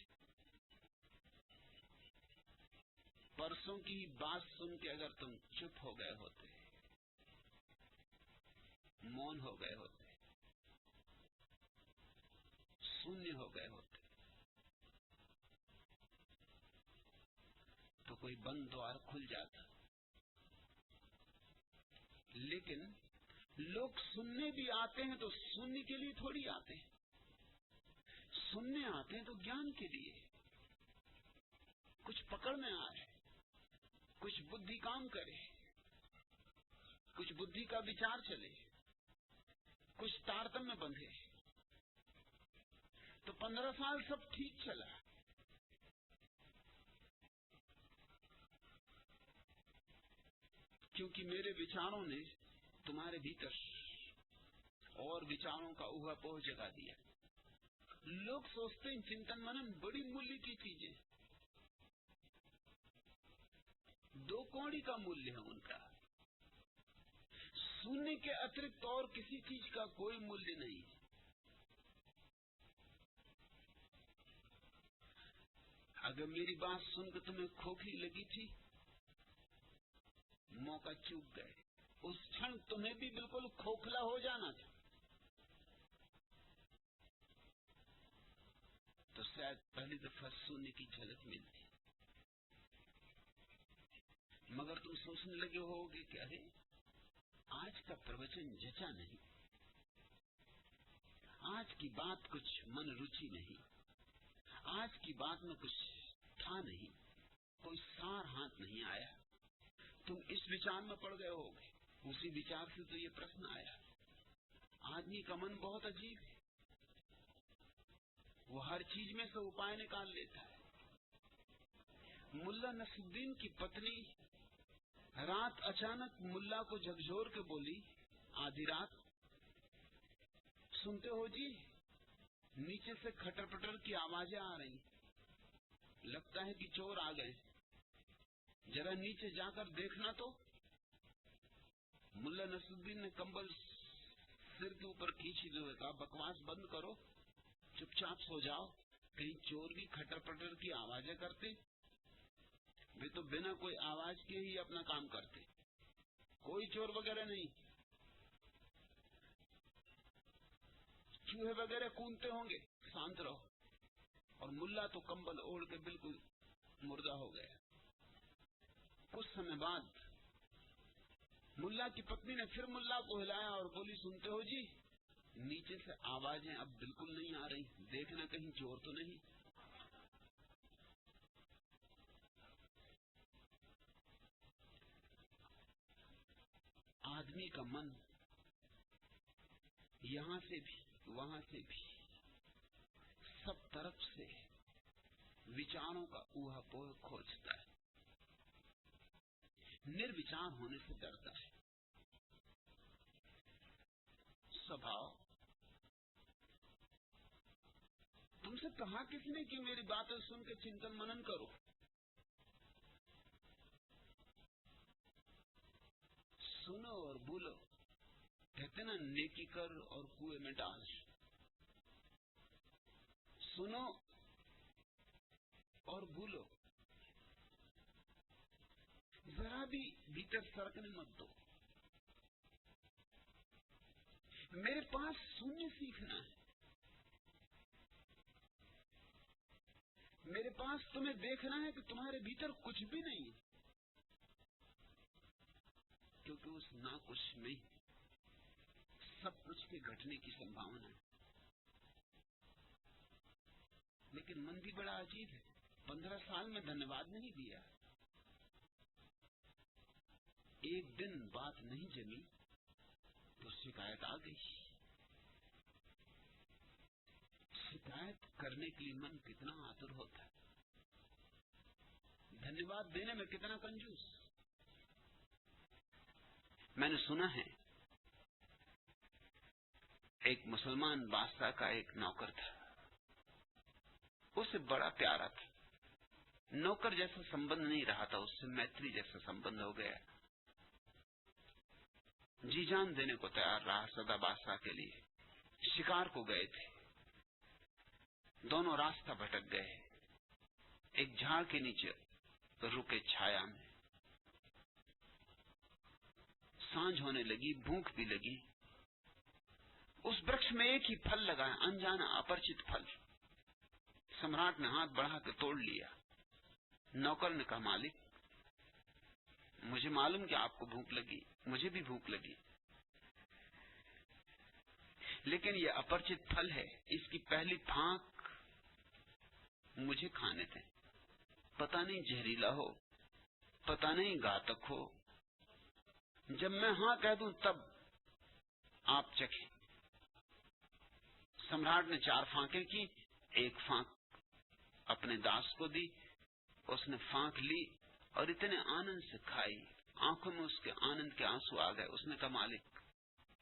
परसों की ही बात सुन के अगर तुम चुप हो गए होते, मौन हो गए होते, शून्य हो गए होते, तो कोई बंद द्वार खुल जाता। लेकिन लोग सुनने भी आते हैं तो सुनने के लिए थोड़ी आते हैं। सुनने आते हैं तो ज्ञान के लिए, कुछ पकड़ में आए, कुछ बुद्धि काम करे, कुछ बुद्धि का विचार चले, कुछ तारतम्य बंधे। तो 15 साल सब ठीक चला। क्योंकि मेरे विचारों ने तुम्हारे भीतर और विचारों का ऊहापोह जगा दिया। लोग सोचते हैं चिंतन मनन बड़ी मूल्य की चीजें, 2 कौड़ी का मूल्य है उनका। शून्य के अतिरिक्त और किसी चीज का कोई मूल्य नहीं। अगर मेरी बात सुनकर तुम्हें खोखली लगी थी, मौका चूक गए। उस क्षण तुम्हें भी बिल्कुल खोखला हो जाना था, तो शायद पहली दफा शून्य की झलक मिलती। मगर तुम सोचने लगे होगे कि अरे आज का प्रवचन जचा नहीं, आज की बात कुछ मन रुचि नहीं, आज की बात में कुछ था नहीं, कोई सार हाथ नहीं आया। तुम इस विचार में पड़ गए होगे। उसी विचार से तो ये प्रश्न आया। आदमी का मन बहुत अजीब है, वो हर चीज में से उपाय निकाल लेता है। मुल्ला नसरुद्दीन की पत्नी रात अचानक मुल्ला को झकझोर के बोली, आधी रात, सुनते हो जी, नीचे से खटर पटर की आवाजें आ रही, लगता है कि चोर आ गए, जरा नीचे जाकर देखना। तो मुल्ला नसरुद्दीन ने कंबल सिर के ऊपर खींची हुए कहा, बकवास बंद करो, चुपचाप सो जाओ। कहीं चोर भी खटर पटर की आवाजें करते? वे तो बिना कोई आवाज के ही अपना काम करते, कोई चोर वगैरह नहीं। चूहे वगैरह कूदते होंगे, शांत रहो। और मुल्ला तो कंबल ओढ़ के बिल्कुल मुर्दा हो गया। कुछ समय बाद मुल्ला की पत्नी ने फिर मुल्ला को हिलाया और बोली, सुनते हो जी, नीचे से आवाजें अब बिल्कुल नहीं आ रही, देखना कहीं चोर तो नहीं। आदमी का मन यहां से भी वहां से भी सब तरफ से विचारों का ऊहापोह खोजता है, निर्विचार होने से डरता है। स्वभाव। तुमसे कहा किसने कि मेरी बातें सुन के चिंतन मनन करो? सुनो और बोलो, कहते ना, नेकी कर और कुएं में डाल। सुनो और भूलो, जरा भी भीतर सरकने मत दो। मेरे पास शून्य सीखना है। मेरे पास तुम्हें देखना है कि तुम्हारे भीतर कुछ भी नहीं है, क्योंकि उस ना कुछ में सब कुछ के घटने की संभावना है। लेकिन मन भी बड़ा अजीब है। 15 साल में धन्यवाद नहीं दिया, एक दिन बात नहीं जमी तो शिकायत आ गई। करने के लिए मन कितना आतुर होता है, धन्यवाद देने में कितना कंजूस। मैंने सुना है एक मुसलमान बादशाह का एक नौकर था, उसे बड़ा प्यारा था, नौकर जैसा संबंध नहीं रहा था, उससे मैत्री जैसा संबंध हो गया। जी जान देने को तैयार रहा सदा बादशाह के लिए। शिकार को गए थे, दोनों रास्ता भटक गए, एक झाड़ के नीचे रुके छाया में। सांझ होने लगी, भूख भी लगी। उस वृक्ष में एक ही फल लगा, अनजाना अपरिचित फल। सम्राट ने हाथ बढ़ा के तोड़ लिया। नौकर ने कहा, मालिक मुझे मालूम कि आपको भूख लगी, मुझे भी भूख लगी, लेकिन यह अपरिचित फल है, इसकी पहली फांक मुझे खाने दें। पता नहीं जहरीला हो, पता नहीं घातक हो, जब मैं हां कह दूं तब आप चखें। सम्राट ने 4 फांकें की, एक फांक अपने दास को दी। उसने फांक ली और इतने आनंद से खाई, आंखों में उसके आनंद के आंसू आ गए। उसने कहा, मालिक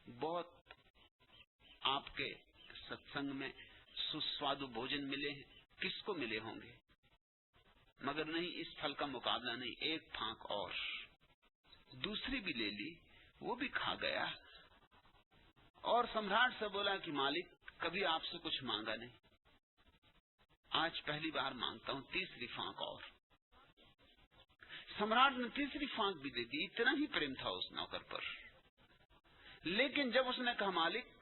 बहुत आपके सत्संग में सुस्वादु भोजन मिले हैं, किसको मिले होंगे, मगर नहीं, इस फल का मुकाबला नहीं। एक फांक और। दूसरी भी ले ली, वो भी खा गया और सम्राट से बोला कि मालिक कभी आपसे कुछ मांगा नहीं, आज पहली बार मांगता हूं, तीसरी फांक और। सम्राट ने तीसरी फांक भी दे दी। इतना ही प्रेम था उस नौकर पर। लेकिन जब उसने कहा, मालिक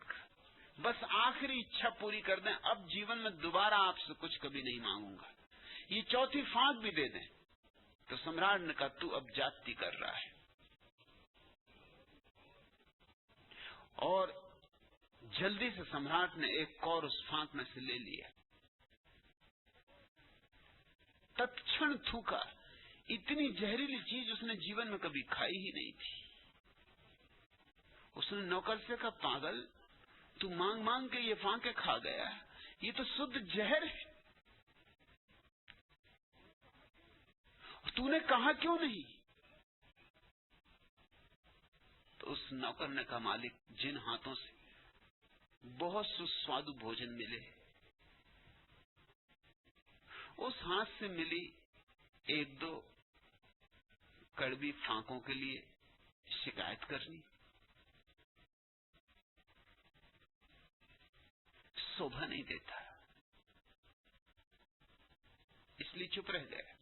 बस आखिरी इच्छा पूरी कर दें, अब जीवन में दोबारा आपसे कुछ कभी नहीं मांगूंगा, ये चौथी फांक भी दे दें, तो सम्राट ने कहा, तू अब जाति कर रहा है। और जल्दी से सम्राट ने एक कौर उस फांक में से ले लिया, तत्क्षण थूका। इतनी जहरीली चीज उसने जीवन में कभी खाई ही नहीं थी। उसने नौकर से कहा, पागल, तू मांग मांग के ये फांके खा गया, ये तो शुद्ध जहर है, तूने कहा क्यों नहीं? तो उस नौकर ने कहा, मालिक जिन हाथों से बहुत सुस्वादु भोजन मिले, उस हाथ से मिली 1-2 कड़वी फांकों के लिए शिकायत करनी शोभा नहीं देता, इसलिए चुप रह गया।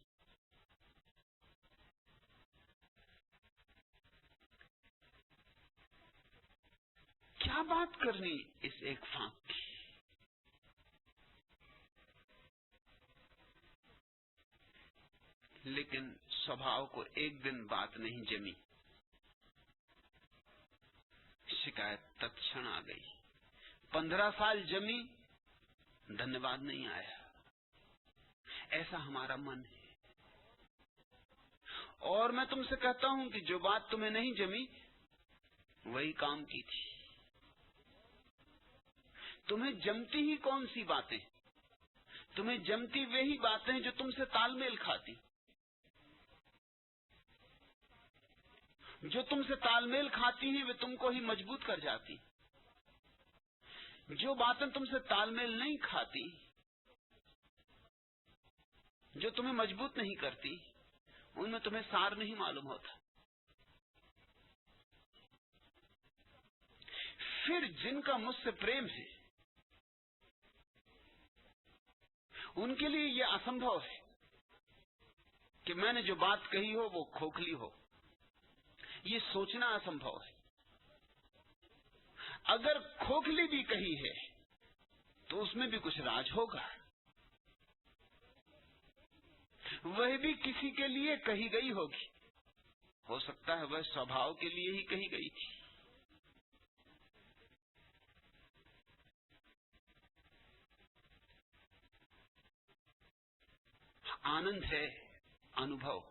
क्या बात करनी इस एक फांक की? लेकिन स्वभाव को एक दिन बात नहीं जमी, शिकायत तत्क्षण आ गई। 15 साल जमी, धन्यवाद नहीं आया। ऐसा हमारा मन है। और मैं तुमसे कहता हूं कि जो बात तुम्हें नहीं जमी, वही काम की थी। तुम्हें जमती ही कौन सी बातें? तुम्हें जमती वही बातें जो तुमसे तालमेल खाती। जो तुमसे तालमेल खाती हैं, वे तुमको ही मजबूत कर जाती। जो बातें तुमसे तालमेल नहीं खाती, जो तुम्हें मजबूत नहीं करती, उनमें तुम्हें सार नहीं मालूम होता। फिर जिनका मुझसे प्रेम है, उनके लिए यह असंभव है कि मैंने जो बात कही हो वो खोखली हो। ये सोचना असंभव है। अगर खोखली भी कही है तो उसमें भी कुछ राज होगा। वह भी किसी के लिए कही गई होगी। हो सकता है वह स्वभाव के लिए ही कही गई थी। आनंद है अनुभव,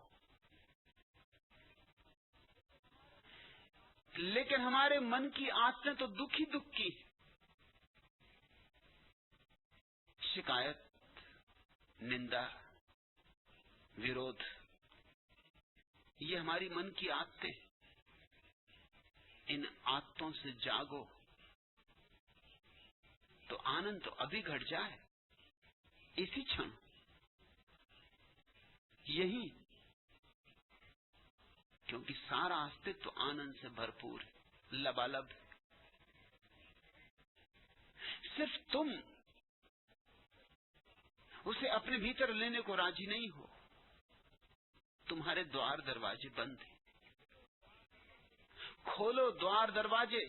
लेकिन हमारे मन की आदतें तो दुख ही दुख की। शिकायत, निंदा, विरोध, ये हमारी मन की आदतें। इन आदतों से जागो तो आनंद तो अभी घट जाए, इसी क्षण, यही, क्योंकि सारा अस्तित्व आनंद से भरपूर है, लबालब। सिर्फ तुम उसे अपने भीतर लेने को राजी नहीं हो। तुम्हारे द्वार दरवाजे बंद हैं। खोलो द्वार दरवाजे।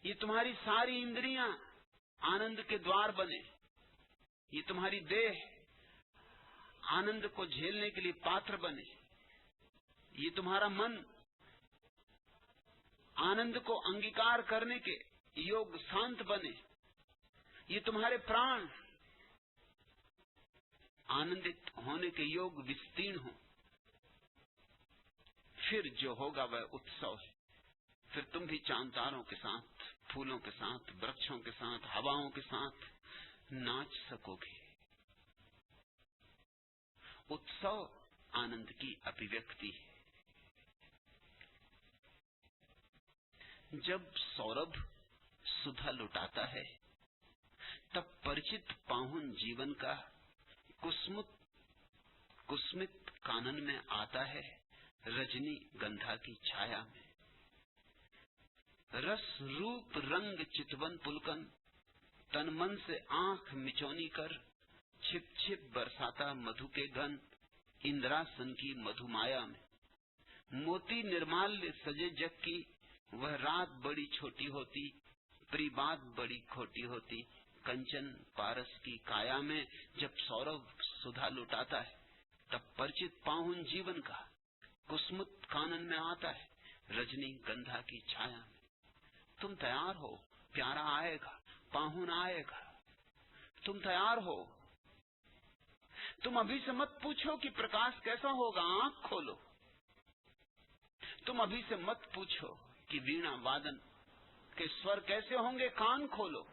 ये तुम्हारी सारी इंद्रियां आनंद के द्वार बने। ये तुम्हारी देह आनंद को झेलने के लिए पात्र बने। ये तुम्हारा मन आनंद को अंगीकार करने के योग शांत बने। ये तुम्हारे प्राण आनंदित होने के योग विस्तीर्ण हो। फिर जो होगा वह उत्सव है। फिर तुम भी चांद तारों के साथ, फूलों के साथ, वृक्षों के साथ, हवाओं के साथ नाच सकोगे। उत्सव आनंद की अभिव्यक्ति है। जब सौरभ सुधा लुटाता है तब परिचित पाहुन जीवन का कुस्मित कानन में आता है, रजनी गंधा की छाया में। रस रूप रंग चितवन पुलकन, तन मन से आंख मिचौनी कर, छिप छिप बरसाता मधु के घन, इंद्रासन की मधुमाया में। मोती निर्माल्य सजे जग की, वह रात बड़ी छोटी होती, प्रिबात बड़ी खोटी होती, कंचन पारस की काया में। जब सौरभ सुधा लुटाता है तब परिचित पाहुन जीवन का कुसुमित कानन में आता है, रजनी गंधा की छाया में। तुम तैयार हो, प्यारा आएगा, पाहुन आएगा। तुम तैयार हो। तुम अभी से मत पूछो कि प्रकाश कैसा होगा, आंख खोलो। तुम अभी से मत पूछो कि वीणा वादन के स्वर कैसे होंगे, कान खोलो।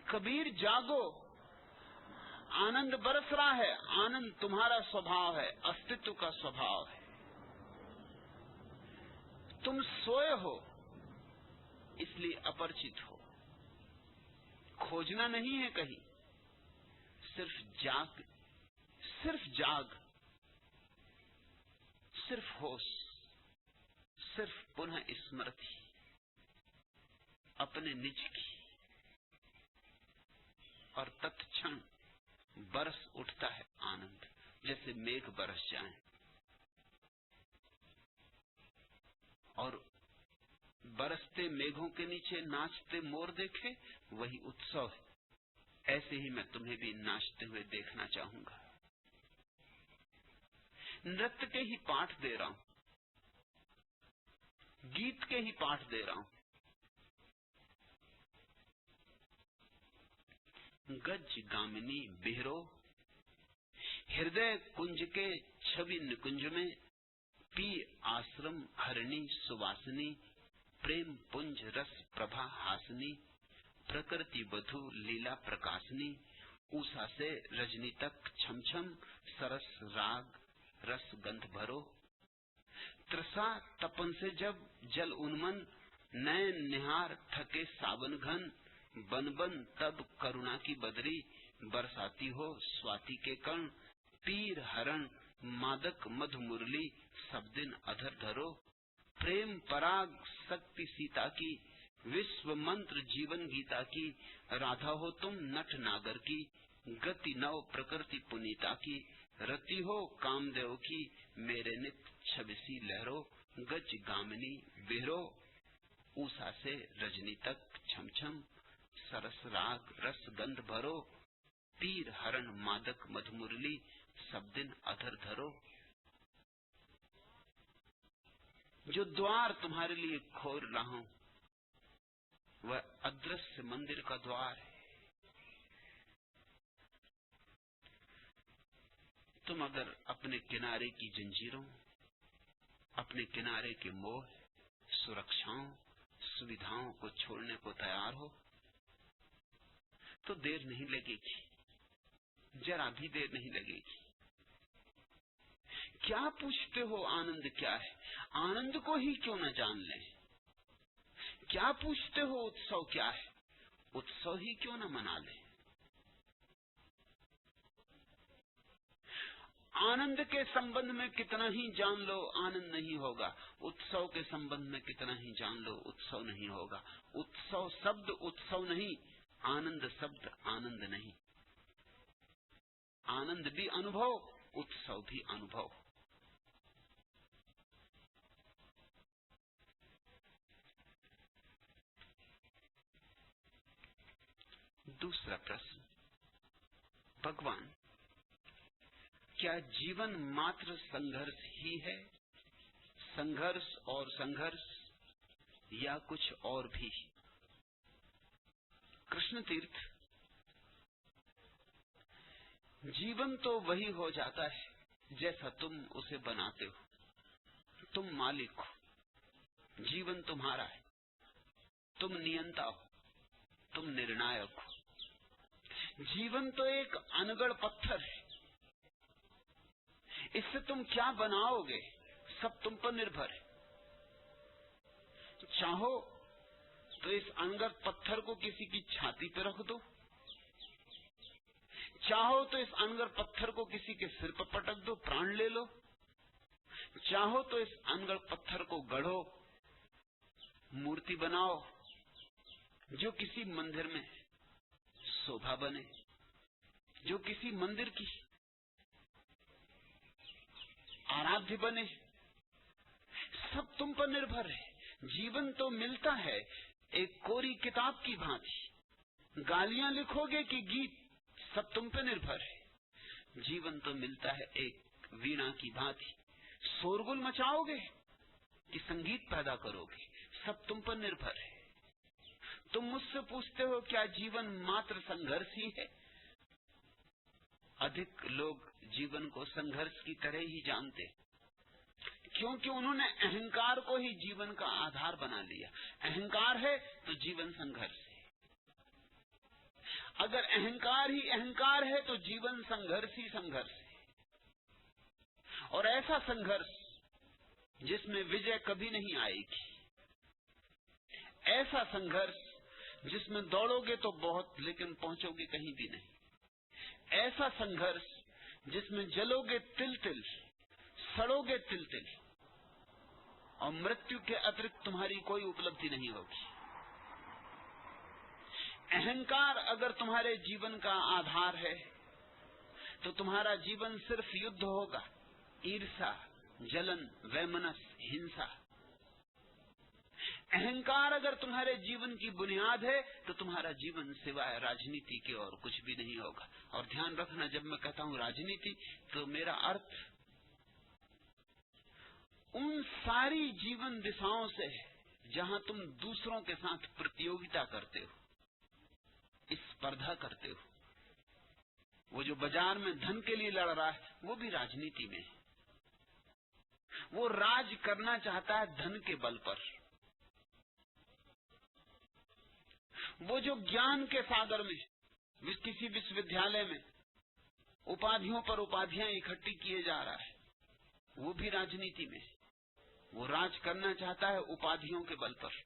कबीर जागो, आनंद बरस रहा है। आनंद तुम्हारा स्वभाव है, अस्तित्व का स्वभाव है। तुम सोए हो इसलिए अपरिचित हो। खोजना नहीं है कहीं, सिर्फ जाग, सिर्फ जाग, सिर्फ होश, सिर्फ पुनः स्मृति अपने निज की। और तत्क्षण बरस उठता है आनंद, जैसे मेघ बरस जाए। और बरसते मेघों के नीचे नाचते मोर देखे, वही उत्सव है। ऐसे ही मैं तुम्हें भी नाचते हुए देखना चाहूंगा। नृत्य के ही पाठ दे रहा हूं, गीत के ही पाठ दे रहा हूं। गज गामिनी बिहरो, हृदय कुंज के छवि निकुंज में, पी आश्रम हरिणी सुवासिनी, प्रेम पुंज रस प्रभा हासनी, प्रकृति वधु लीला प्रकाशनी, उषा से रजनी तक छम छम, सरस राग रस गंध भरो। त्रसा तपन से जब जल उन्मन, नयन निहार थके सावन घन, बन बन तब करुणा की बदरी, बरसाती हो स्वाति के कण, पीर हरण मादक मधु मुरली, सब दिन अधर धरो। प्रेम पराग शक्ति सीता की, विश्व मंत्र जीवन गीता की, राधा हो तुम नट नागर की, गति नव प्रकृति पुनीता की, रति हो कामदेव की, मेरे नित छबिसी लहरो। गज गामिनी बिहरो, उषा से रजनी तक छम छम, सरस राग रस गंध भरो, पीर हरण मादक मधुमुरली, सब दिन अधर धरो। जो द्वार तुम्हारे लिए खोल रहा हूं वह अदृश्य मंदिर का द्वार है। तुम अगर अपने किनारे की जंजीरों, अपने किनारे के मोह, सुरक्षाओं, सुविधाओं को छोड़ने को तैयार हो तो देर नहीं लगेगी, जरा भी देर नहीं लगेगी। क्या पूछते हो आनंद क्या है? आनंद को ही क्यों न जान लें? क्या पूछते हो उत्सव क्या है? उत्सव ही क्यों न मना लें? आनंद के संबंध में कितना ही जान लो आनंद नहीं होगा, उत्सव के संबंध में कितना ही जान लो उत्सव नहीं होगा। उत्सव शब्द उत्सव नहीं, आनंद शब्द आनंद नहीं। आनंद भी अनुभव, उत्सव भी अनुभव। दूसरा प्रश्न, भगवान, क्या जीवन मात्र संघर्ष ही है? संघर्ष और संघर्ष या कुछ और भी? कृष्ण तीर्थ, जीवन तो वही हो जाता है जैसा तुम उसे बनाते हो। तुम मालिक हो, जीवन तुम्हारा है, तुम नियंता हो, तुम निर्णायक हो। जीवन तो एक अनगढ़ पत्थर है, इससे तुम क्या बनाओगे सब तुम पर निर्भर है। चाहो तो इस अनगढ़ पत्थर को किसी की छाती पर रख दो, चाहो तो इस अनगढ़ पत्थर को किसी के सिर पर पटक दो, प्राण ले लो। चाहो तो इस अनगढ़ पत्थर को गढ़ो, मूर्ति बनाओ जो किसी मंदिर में शोभा बने, जो किसी मंदिर की आराध्य बने। सब तुम पर निर्भर है। जीवन तो मिलता है एक कोरी किताब की भांति, गालियां लिखोगे कि गीत, सब तुम पर निर्भर है। जीवन तो मिलता है एक वीणा की भांति, शोरगुल मचाओगे कि संगीत पैदा करोगे, सब तुम पर निर्भर है। तुम मुझसे पूछते हो क्या जीवन मात्र संघर्ष ही है? अधिक लोग जीवन को संघर्ष की तरह ही जानते, क्योंकि उन्होंने अहंकार को ही जीवन का आधार बना लिया। अहंकार है तो जीवन संघर्ष है। अगर अहंकार ही अहंकार है तो जीवन संघर्ष ही संघर्ष है। और ऐसा संघर्ष जिसमें विजय कभी नहीं आएगी, ऐसा संघर्ष जिसमें दौड़ोगे तो बहुत लेकिन पहुंचोगे कहीं भी नहीं, ऐसा संघर्ष जिसमें जलोगे तिल तिल, सड़ोगे तिल तिल, और मृत्यु के अतिरिक्त तुम्हारी कोई उपलब्धि नहीं होगी। अहंकार अगर तुम्हारे जीवन का आधार है तो तुम्हारा जीवन सिर्फ युद्ध होगा, ईर्ष्या, जलन, वैमनस्य, हिंसा। अहंकार अगर तुम्हारे जीवन की बुनियाद है तो तुम्हारा जीवन सिवाय राजनीति के और कुछ भी नहीं होगा। और ध्यान रखना, जब मैं कहता हूं राजनीति तो मेरा अर्थ उन सारी जीवन दिशाओं से है जहां तुम दूसरों के साथ प्रतियोगिता करते हो, स्पर्धा करते हो। वो जो बाजार में धन के लिए लड़ रहा है वो भी राजनीति में है। वो राज करना चाहता है धन के बल पर। वो जो ज्ञान के सागर में किसी विश्वविद्यालय में उपाधियों पर उपाधियां इकट्ठी किए जा रहा है, वो भी राजनीति में है। वो राज करना चाहता है उपाधियों के बल पर।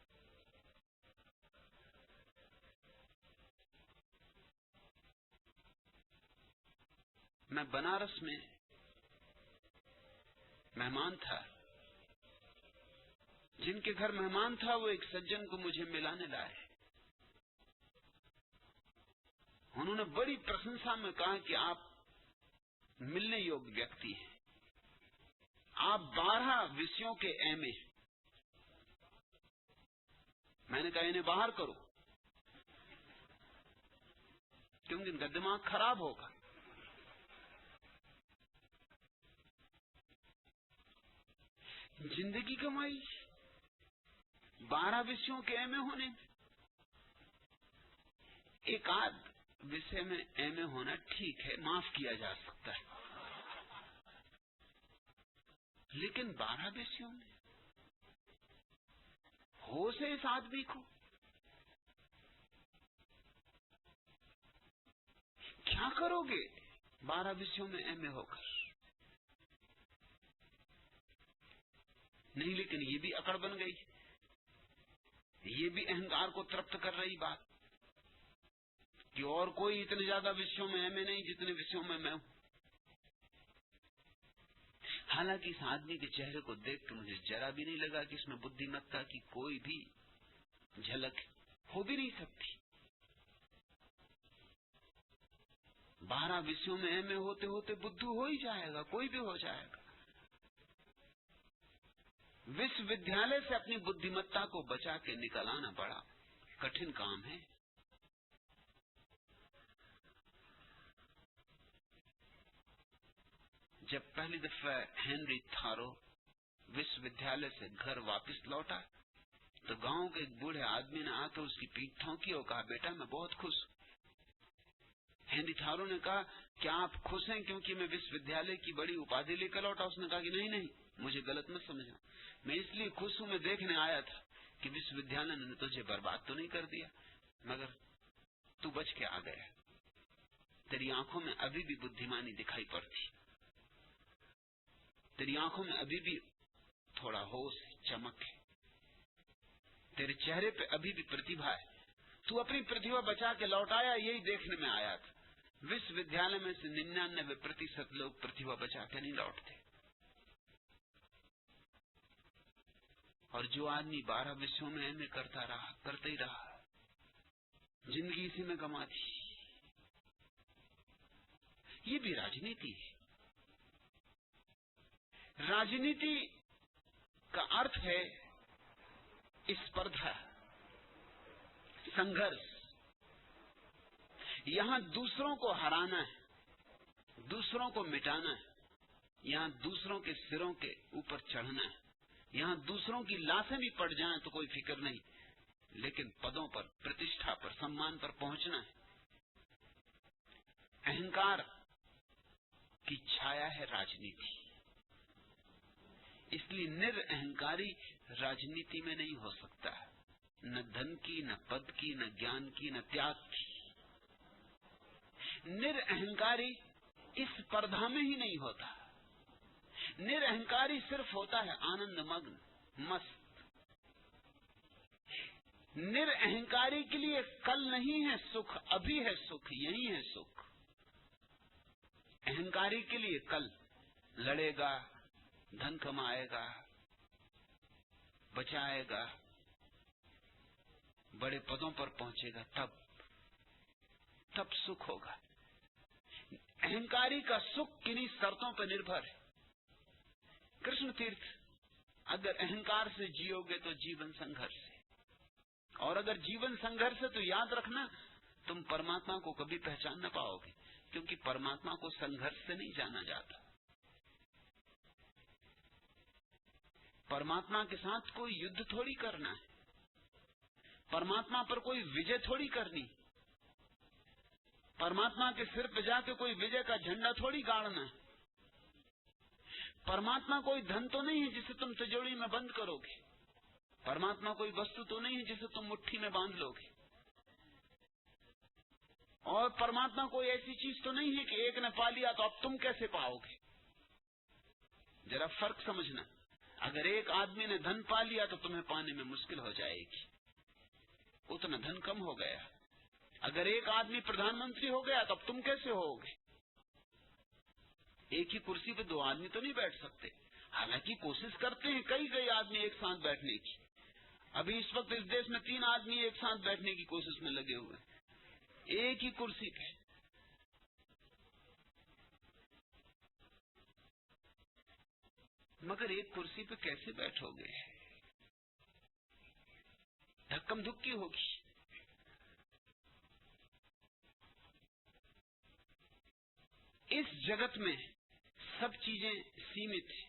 मैं बनारस में मेहमान था, जिनके घर मेहमान था वो एक सज्जन को मुझे मिलाने लाए। उन्होंने बड़ी प्रशंसा में कहा कि आप मिलने योग्य व्यक्ति हैं, आप 12 विषयों के एमए। मैंने कहा इन्हें बाहर करो क्योंकि इनका दिमाग खराब होगा। जिंदगी कमाई 12 विषयों के एमए होने, एक आध विषय में एमए होना ठीक है, माफ किया जा सकता है, लेकिन 12 विषयों में होश है इस आदमी को? क्या करोगे 12 विषयों में एमए होकर? नहीं, लेकिन ये भी अकड़ बन गई, ये भी अहंकार को तृप्त कर रही बात कि और कोई इतने ज्यादा विषयों में एमए नहीं जितने विषयों में मैं हूं। हालांकि इस आदमी के चेहरे को देख के मुझे जरा भी नहीं लगा कि इसमें बुद्धिमत्ता की कोई भी झलक हो भी नहीं सकती। 12 विषयों में एमए होते होते बुद्धू हो ही जाएगा, कोई भी हो जाएगा। विश्वविद्यालय से अपनी बुद्धिमत्ता को बचा के निकल आना बड़ा कठिन काम है। जब पहली दफा हेनरी थारो विश्वविद्यालय से घर वापस लौटा तो गांव के एक बूढ़े आदमी ने आकर उसकी पीठ ठोंकी और कहा, बेटा मैं बहुत खुश हूं। हेनरी थारो ने कहा, क्या आप खुश हैं क्योंकि मैं विश्वविद्यालय की बड़ी उपाधि लेकर लौटा? उसने कहा कि नहीं नहीं, मुझे गलत मत समझना, मैं इसलिए खुश हूं, मैं देखने आया था कि विश्वविद्यालय ने तुझे बर्बाद तो नहीं कर दिया, मगर तू बच के आ गया। तेरी आंखों में अभी भी बुद्धिमानी दिखाई पड़ती, तेरी आंखों में अभी भी थोड़ा होश, चमक है, तेरे चेहरे पे अभी भी प्रतिभा है। तू अपनी प्रतिभा बचा के लौट आया, यही देखने में आया था। विश्वविद्यालय में से 99% लोग प्रतिभा बचा के नहीं लौटते। और जो आदमी 12 विषयों में एमए करता रहा, करते ही रहा, जिंदगी इसी में गंवा दी। ये भी राजनीति है। राजनीति का अर्थ है स्पर्धा, संघर्ष। यहां दूसरों को हराना है, दूसरों को मिटाना है, यहां दूसरों के सिरों के ऊपर चढ़ना है, यहां दूसरों की लाशें भी पड़ जाएं तो कोई फिक्र नहीं, लेकिन पदों पर, प्रतिष्ठा पर, सम्मान पर पहुंचना है। अहंकार की छाया है राजनीति, इसलिए निरअहंकारी राजनीति में नहीं हो सकता, न धन की, न पद की, न ज्ञान की, न त्याग की। निरअहंकारी इस स्पर्धा में ही नहीं होता। निरअहंकारी सिर्फ होता है आनंदमग्न, मस्त। निरअहंकारी के लिए कल नहीं है सुख, अभी है सुख, यही है सुख। अहंकारी के लिए कल लड़ेगा, धन कमाएगा, बचाएगा, बड़े पदों पर पहुंचेगा, तब सुख होगा। अहंकारी का सुख किन्हीं शर्तों पर निर्भर है। कृष्ण तीर्थ, अगर अहंकार से जियोगे तो जीवन संघर्ष है, और अगर जीवन संघर्ष है तो याद रखना तुम परमात्मा को कभी पहचान न पाओगे, क्योंकि परमात्मा को संघर्ष से नहीं जाना जाता। परमात्मा के साथ कोई युद्ध थोड़ी करना है, परमात्मा पर कोई विजय थोड़ी करनी, परमात्मा के सिर पे जाके कोई विजय का झंडा थोड़ी गाड़ना है। परमात्मा कोई धन तो नहीं है जिसे तुम तिजोरी में बंद करोगे, परमात्मा कोई वस्तु तो नहीं है जिसे तुम मुट्ठी में बांध लोगे, और परमात्मा कोई ऐसी चीज तो नहीं है कि एक ने पा लिया तो अब तुम कैसे पाओगे। जरा फर्क समझना, अगर एक आदमी ने धन पा लिया तो तुम्हें पाने में मुश्किल हो जाएगी, उतना धन कम हो गया। अगर एक आदमी प्रधानमंत्री हो गया तो अब तुम कैसे होगे। एक ही कुर्सी पे 2 आदमी तो नहीं बैठ सकते, हालांकि कोशिश करते हैं कई आदमी एक साथ बैठने की। अभी इस वक्त इस देश में 3 आदमी एक साथ बैठने की कोशिश में लगे हुए, एक ही कुर्सी पे। मगर एक कुर्सी पे कैसे बैठोगे, धक्कम धुक्की होगी। इस जगत में सब चीजें सीमित है।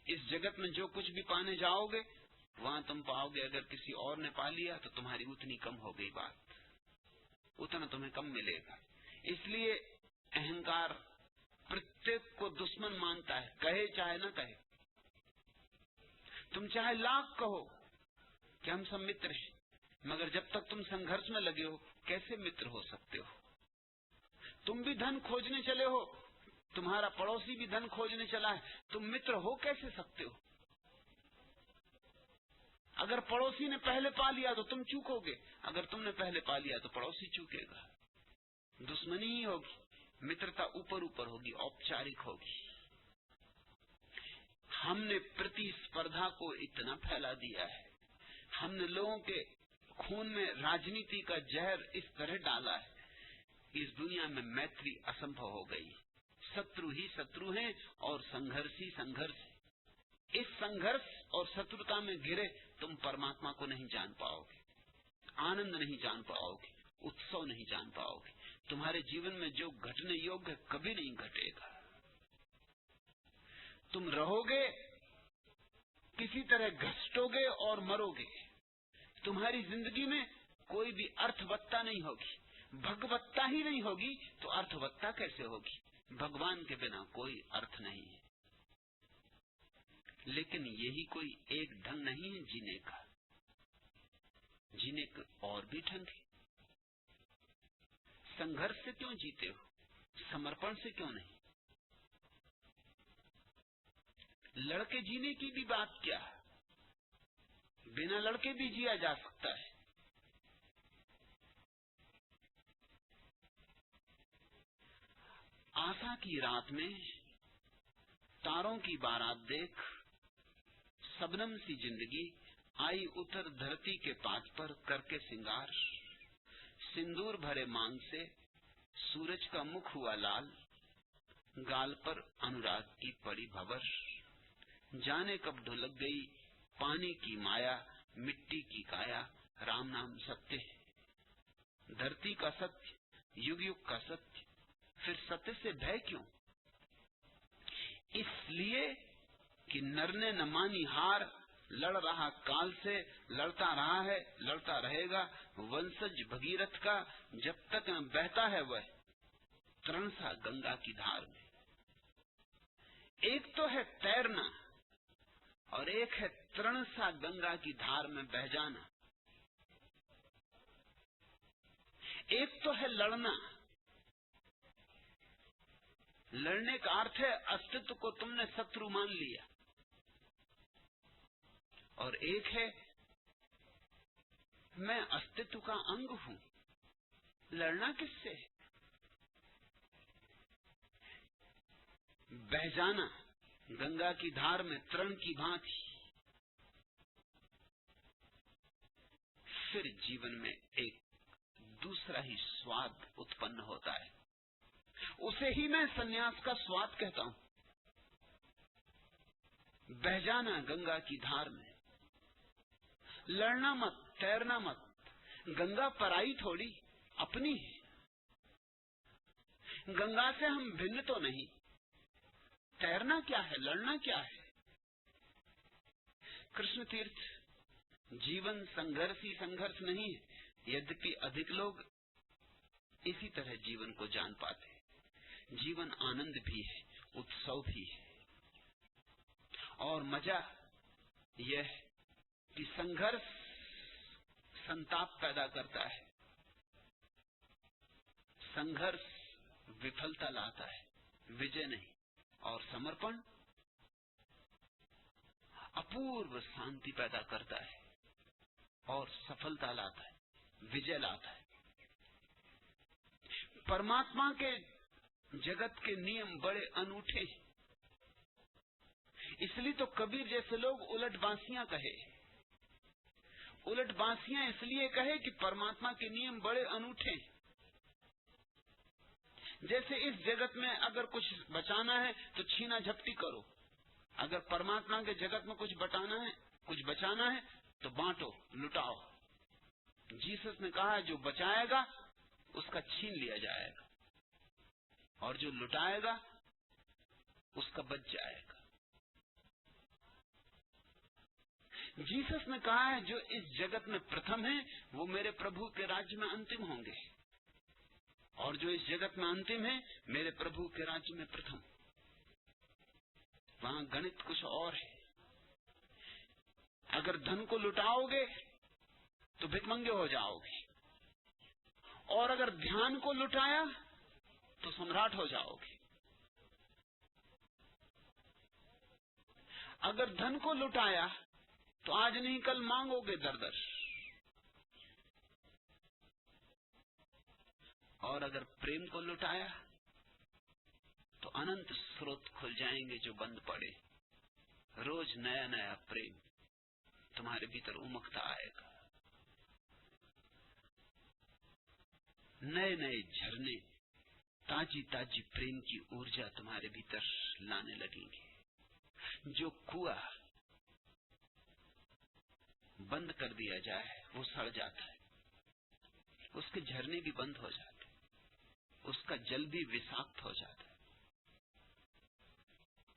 इस जगत में जो कुछ भी पाने जाओगे वहां तुम पाओगे अगर किसी और ने पा लिया तो तुम्हारी उतनी कम हो गई बात, उतना तुम्हें कम मिलेगा। इसलिए अहंकार प्रत्येक को दुश्मन मानता है, कहे चाहे न कहे। तुम चाहे लाख कहो कि हम सब मित्र हैं, मगर जब तक तुम संघर्ष में लगे हो कैसे मित्र हो सकते हो। तुम भी धन खोजने चले हो, तुम्हारा पड़ोसी भी धन खोजने चला है, तुम मित्र हो कैसे सकते हो? अगर पड़ोसी ने पहले पा लिया तो तुम चूकोगे, अगर तुमने पहले पा लिया तो पड़ोसी चूकेगा। दुश्मनी ही होगी, मित्रता ऊपर ऊपर होगी, औपचारिक होगी। हमने प्रतिस्पर्धा को इतना फैला दिया है, हमने लोगों के खून में राजनीति का जहर इस तरह डाला है, इस दुनिया में मैत्री असंभव हो गई। शत्रु ही शत्रु हैं और संघर्ष ही संघर्ष है। इस संघर्ष और शत्रुता में घिरे तुम परमात्मा को नहीं जान पाओगे, आनंद नहीं जान पाओगे, उत्सव नहीं जान पाओगे। तुम्हारे जीवन में जो घटने योग्य कभी नहीं घटेगा। तुम रहोगे, किसी तरह घसटोगे और मरोगे। तुम्हारी जिंदगी में कोई भी अर्थवत्ता नहीं होगी। भगवत्ता ही नहीं होगी तो अर्थवत्ता कैसे होगी? भगवान के बिना कोई अर्थ नहीं है। लेकिन यही कोई एक ढंग नहीं है जीने का। जीने के और भी ढंग है। संघर्ष से क्यों जीते हो? समर्पण से क्यों नहीं? लड़के जीने की भी बात क्या, बिना लड़के भी जिया जा सकता है। आशा की रात में तारों की बारात देख, सबनम सी जिंदगी आई उतर धरती के पात पर करके सिंगार। सिंदूर भरे मांग से सूरज का मुख हुआ लाल, गाल पर अनुराग की पड़ी भंवर। जाने कब ढुलक गई पानी की माया, मिट्टी की काया, राम नाम सत्य है। धरती का सत्य, युग युग का सत्य, फिर सत्य से भय क्यों? इसलिए कि नर ने न मानी हार, लड़ रहा काल से, लड़ता रहा है, लड़ता रहेगा। वंशज भगीरथ का जब तक न बहता है वह तरण सा गंगा की धार में। एक तो है तैरना और एक है तरण सा गंगा की धार में बह जाना। एक तो है लड़ना, लड़ने का अर्थ है अस्तित्व को तुमने शत्रु मान लिया, और एक है मैं अस्तित्व का अंग हूं। लड़ना किससे? बह जाना गंगा की धार में तरण की भांति। फिर जीवन में एक दूसरा ही स्वाद उत्पन्न होता है। उसे ही मैं सन्यास का स्वाद कहता हूं। बह जाना गंगा की धार में, लड़ना मत, तैरना मत। गंगा पराई थोड़ी, अपनी है। गंगा से हम भिन्न तो नहीं। तैरना क्या है, लड़ना क्या है? कृष्ण तीर्थ, जीवन संघर्ष ही संघर्ष नहीं है, यद्यपि अधिक लोग इसी तरह जीवन को जान पाते। जीवन आनंद भी है, उत्सव भी है, और मजा यह कि संघर्ष संताप पैदा करता है, संघर्ष विफलता लाता है, विजय नहीं। और समर्पण अपूर्व शांति पैदा करता है और सफलता लाता है, विजय लाता है। परमात्मा के जगत के नियम बड़े अनूठे हैं। इसलिए तो कबीर जैसे लोग उलट बांसियां कहे। उलट बांसियां इसलिए कहे कि परमात्मा के नियम बड़े अनूठे हैं। जैसे इस जगत में अगर कुछ बचाना है तो छीना झपटी करो, अगर परमात्मा के जगत में कुछ बचाना है तो बांटो, लुटाओ। जीसस ने कहा जो बचाएगा उसका छीन लिया जाएगा, और जो लुटाएगा उसका बच जाएगा। जीसस ने कहा है जो इस जगत में प्रथम है वो मेरे प्रभु के राज्य में अंतिम होंगे, और जो इस जगत में अंतिम है मेरे प्रभु के राज्य में प्रथम। वहां गणित कुछ और है। अगर धन को लुटाओगे तो भिखमंगे हो जाओगे, और अगर ध्यान को लुटाया तो सम्राट हो जाओगे। अगर धन को लुटाया तो आज नहीं कल मांगोगे दर-दर, और अगर प्रेम को लुटाया तो अनंत स्रोत खुल जाएंगे जो बंद पड़े। रोज नया नया प्रेम तुम्हारे भीतर उमकता आएगा, नए नए झरने ताजी ताजी प्रेम की ऊर्जा तुम्हारे भीतर लाने लगेंगे। जो कुआं बंद कर दिया जाए वो सड़ जाता है, उसके झरने भी बंद हो जाते, उसका जल भी विषाक्त हो जाता है।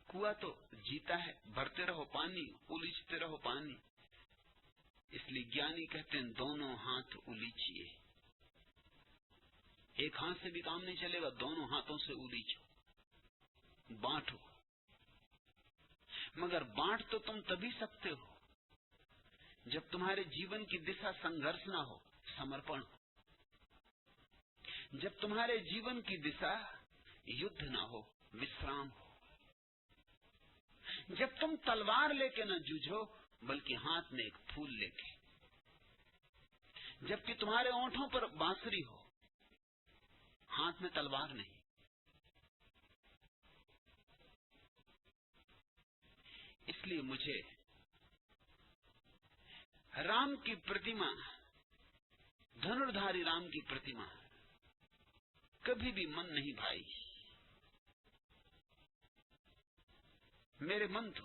कुआं तो जीता है, भरते रहो पानी, उलीचते रहो पानी। इसलिए ज्ञानी कहते हैं दोनों हाथ उलीचिए। एक हाथ से भी काम नहीं चलेगा, दोनों हाथों से उलीचो, बांटो। मगर बांट तो तुम तभी सकते हो जब तुम्हारे जीवन की दिशा संघर्ष ना हो, समर्पण। जब तुम्हारे जीवन की दिशा युद्ध ना हो, विश्राम हो। जब तुम तलवार लेके न जूझो बल्कि हाथ में एक फूल लेके। जबकि तुम्हारे ओंठों पर बांसुरी हो, हाथ में तलवार नहीं। इसलिए मुझे राम की प्रतिमा, धनुर्धारी राम की प्रतिमा कभी भी मन नहीं भाई। मेरे मन तो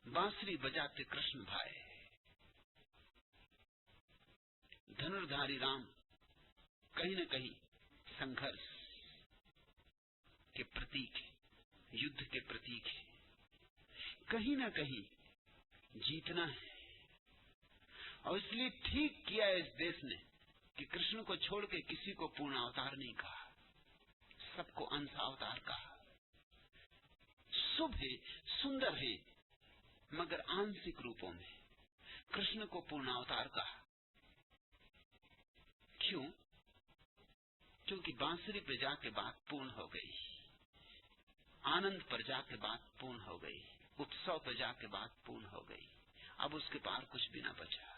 बांसुरी बजाते कृष्ण भाई, धनुर्धारी राम कहीं न कहीं संघर्ष के प्रतीक है, युद्ध के प्रतीक है। कहीं न कहीं जीतना है। और इसलिए ठीक किया इस देश ने कि कृष्ण को छोड़ के किसी को पूर्ण अवतार नहीं कहा, सबको अंश अवतार कहा। शुभ है, सुंदर है, मगर आंशिक रूपों में। कृष्ण को पूर्ण अवतार कहा। क्यों? क्योंकि बांसुरी पे जाके बात पूर्ण हो गई, आनंद पर जाके बात पूर्ण हो गई, उत्सव पे जाके बात पूर्ण हो गई। अब उसके पार कुछ भी ना बचा।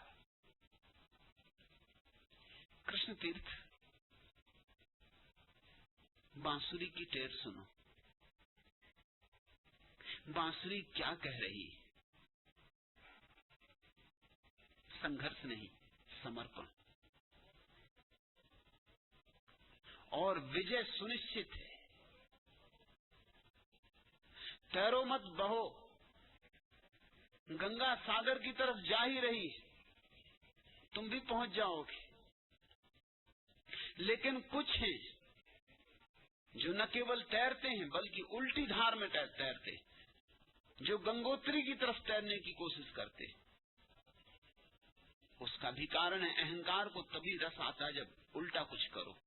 कृष्ण तीर्थ बांसुरी की टेर सुनो। बांसुरी क्या कह रही? संघर्ष नहीं, समर्पण। और विजय सुनिश्चित है। तैरो मत बहो, गंगा सागर की तरफ जा ही रही है, तुम भी पहुंच जाओगे। लेकिन कुछ हैं जो न केवल तैरते हैं बल्कि उल्टी धार में तैरते, जो गंगोत्री की तरफ तैरने की कोशिश करते। उसका भी कारण है, अहंकार को तभी रस आता है जब उल्टा कुछ करो।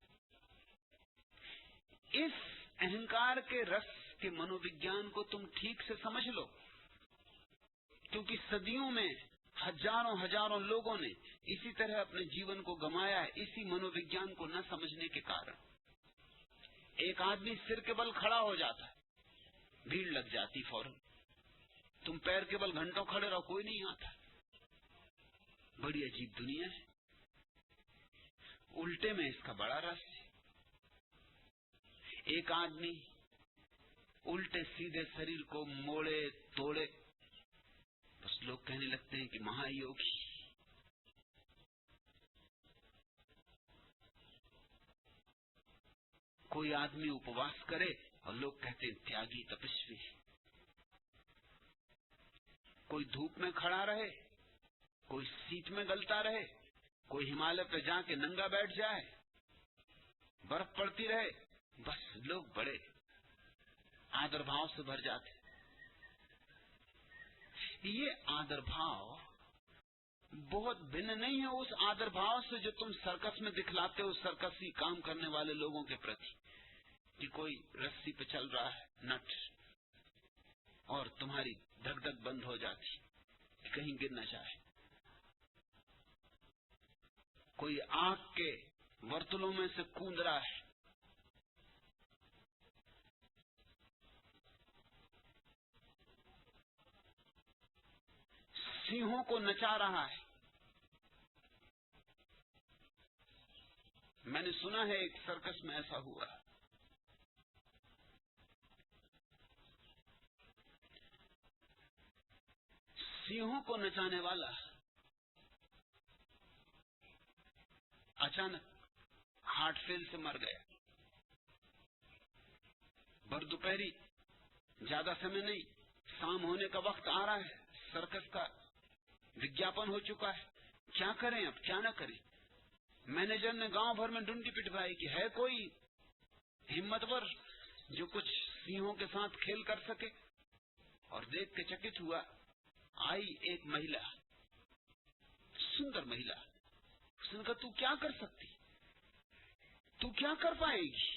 इस अहंकार के रस के मनोविज्ञान को तुम ठीक से समझ लो, क्योंकि सदियों में हजारों हजारों लोगों ने इसी तरह अपने जीवन को गंवाया है, इसी मनोविज्ञान को न समझने के कारण। एक आदमी सिर के बल खड़ा हो जाता है, भीड़ लग जाती फौरन। तुम पैर के बल घंटों खड़े रहो, कोई नहीं आता। बड़ी अजीब दुनिया है। उल्टे में इसका बड़ा रस है। एक आदमी उल्टे सीधे शरीर को मोड़े तोड़े, बस लोग कहने लगते हैं कि महायोगी। कोई आदमी उपवास करे और लोग कहते हैं त्यागी, तपस्वी। कोई धूप में खड़ा रहे, कोई सीट में गलता रहे, कोई हिमालय पे जाके नंगा बैठ जाए, बर्फ पड़ती रहे, बस लोग बड़े आदर भाव से भर जाते। ये आदर भाव बहुत भिन्न नहीं है उस आदर भाव से जो तुम सर्कस में दिखलाते हो, सर्कसी काम करने वाले लोगों के प्रति, कि कोई रस्सी पे चल रहा है नट, और तुम्हारी धक धक बंद हो जाती कि कहीं गिर न जाए। कोई आग के वर्तुलों में से कूद रहा है। सिंहों को नचा रहा है। मैंने सुना है एक सर्कस में ऐसा हुआ। सिंहों को नचाने वाला अचानक हार्ट फेल से मर गया। भर दोपहरी, ज्यादा समय नहीं, शाम होने का वक्त आ रहा है, सर्कस का विज्ञापन हो चुका है। क्या करें अब, क्या ना करें। मैनेजर ने गांव भर में ढूंढी पिटवाई कि है कोई हिम्मतवर जो कुछ सिंहों के साथ खेल कर सके। और देख के चकित हुआ, आई एक महिला, सुंदर महिला। उसने कहा, तू क्या कर सकती, तू क्या कर पाएगी?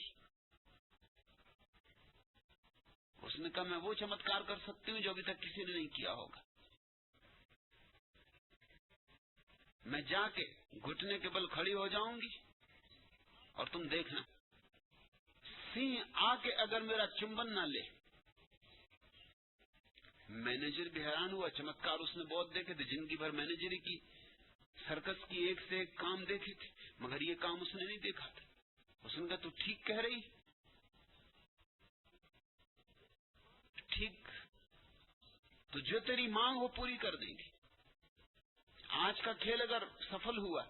उसने कहा, मैं वो चमत्कार कर सकती हूँ जो अभी तक किसी ने नहीं किया होगा। मैं जाके घुटने के बल खड़ी हो जाऊंगी और तुम देखना, सिंह आके अगर मेरा चुंबन ना ले। मैनेजर भी हैरान हुआ। चमत्कार उसने बहुत देखे थे, जिंदगी भर मैनेजरी की, सर्कस की एक से एक काम देखे थे, मगर ये काम उसने नहीं देखा था। उसने कहा, तू ठीक कह रही, ठीक, तो जो तेरी मांग हो पूरी कर देंगे। आज का खेल अगर सफल हुआ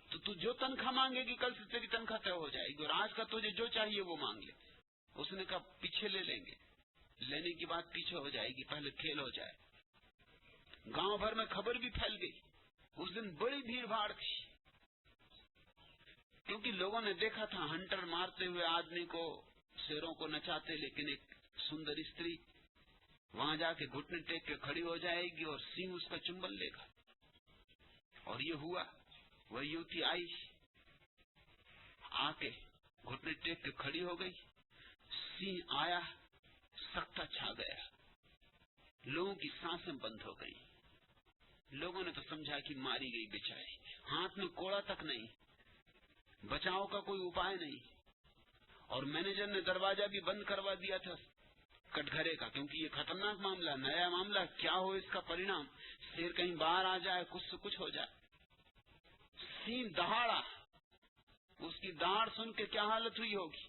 तो तू जो तनख्वाह मांगेगी कल से तेरी तनख्वाह तय हो जाएगी, और आज का तुझे जो चाहिए वो मांग ले। उसने कहा, पीछे ले लेंगे, लेने की बात पीछे हो जाएगी, पहले खेल हो जाए। गांव भर में खबर भी फैल गई। उस दिन बड़ी भीड़ भाड़ थी, क्योंकि लोगों ने देखा था हंटर मारते हुए आदमी को, शेरों को नचाते, लेकिन एक सुंदर स्त्री वहां जाके घुटने टेक के खड़ी हो जाएगी और सिंह उसका चुंबन लेगा। और ये हुआ। वह युवती आई, आके घुटने टेक के खड़ी हो गई। सिंह आया, सख्ता छा गया, लोगों की सांसें बंद हो गई। लोगों ने तो समझा कि मारी गई बेचारी, हाथ में कोड़ा तक नहीं, बचाव का कोई उपाय नहीं। और मैनेजर ने दरवाजा भी बंद करवा दिया था कटघरे का, क्योंकि ये खतरनाक मामला, नया मामला, क्या हो इसका परिणाम, शेर कहीं बाहर आ जाए, कुछ से कुछ हो जाए। सिंह दहाड़ा, उसकी दहाड़ सुन के क्या हालत हुई होगी,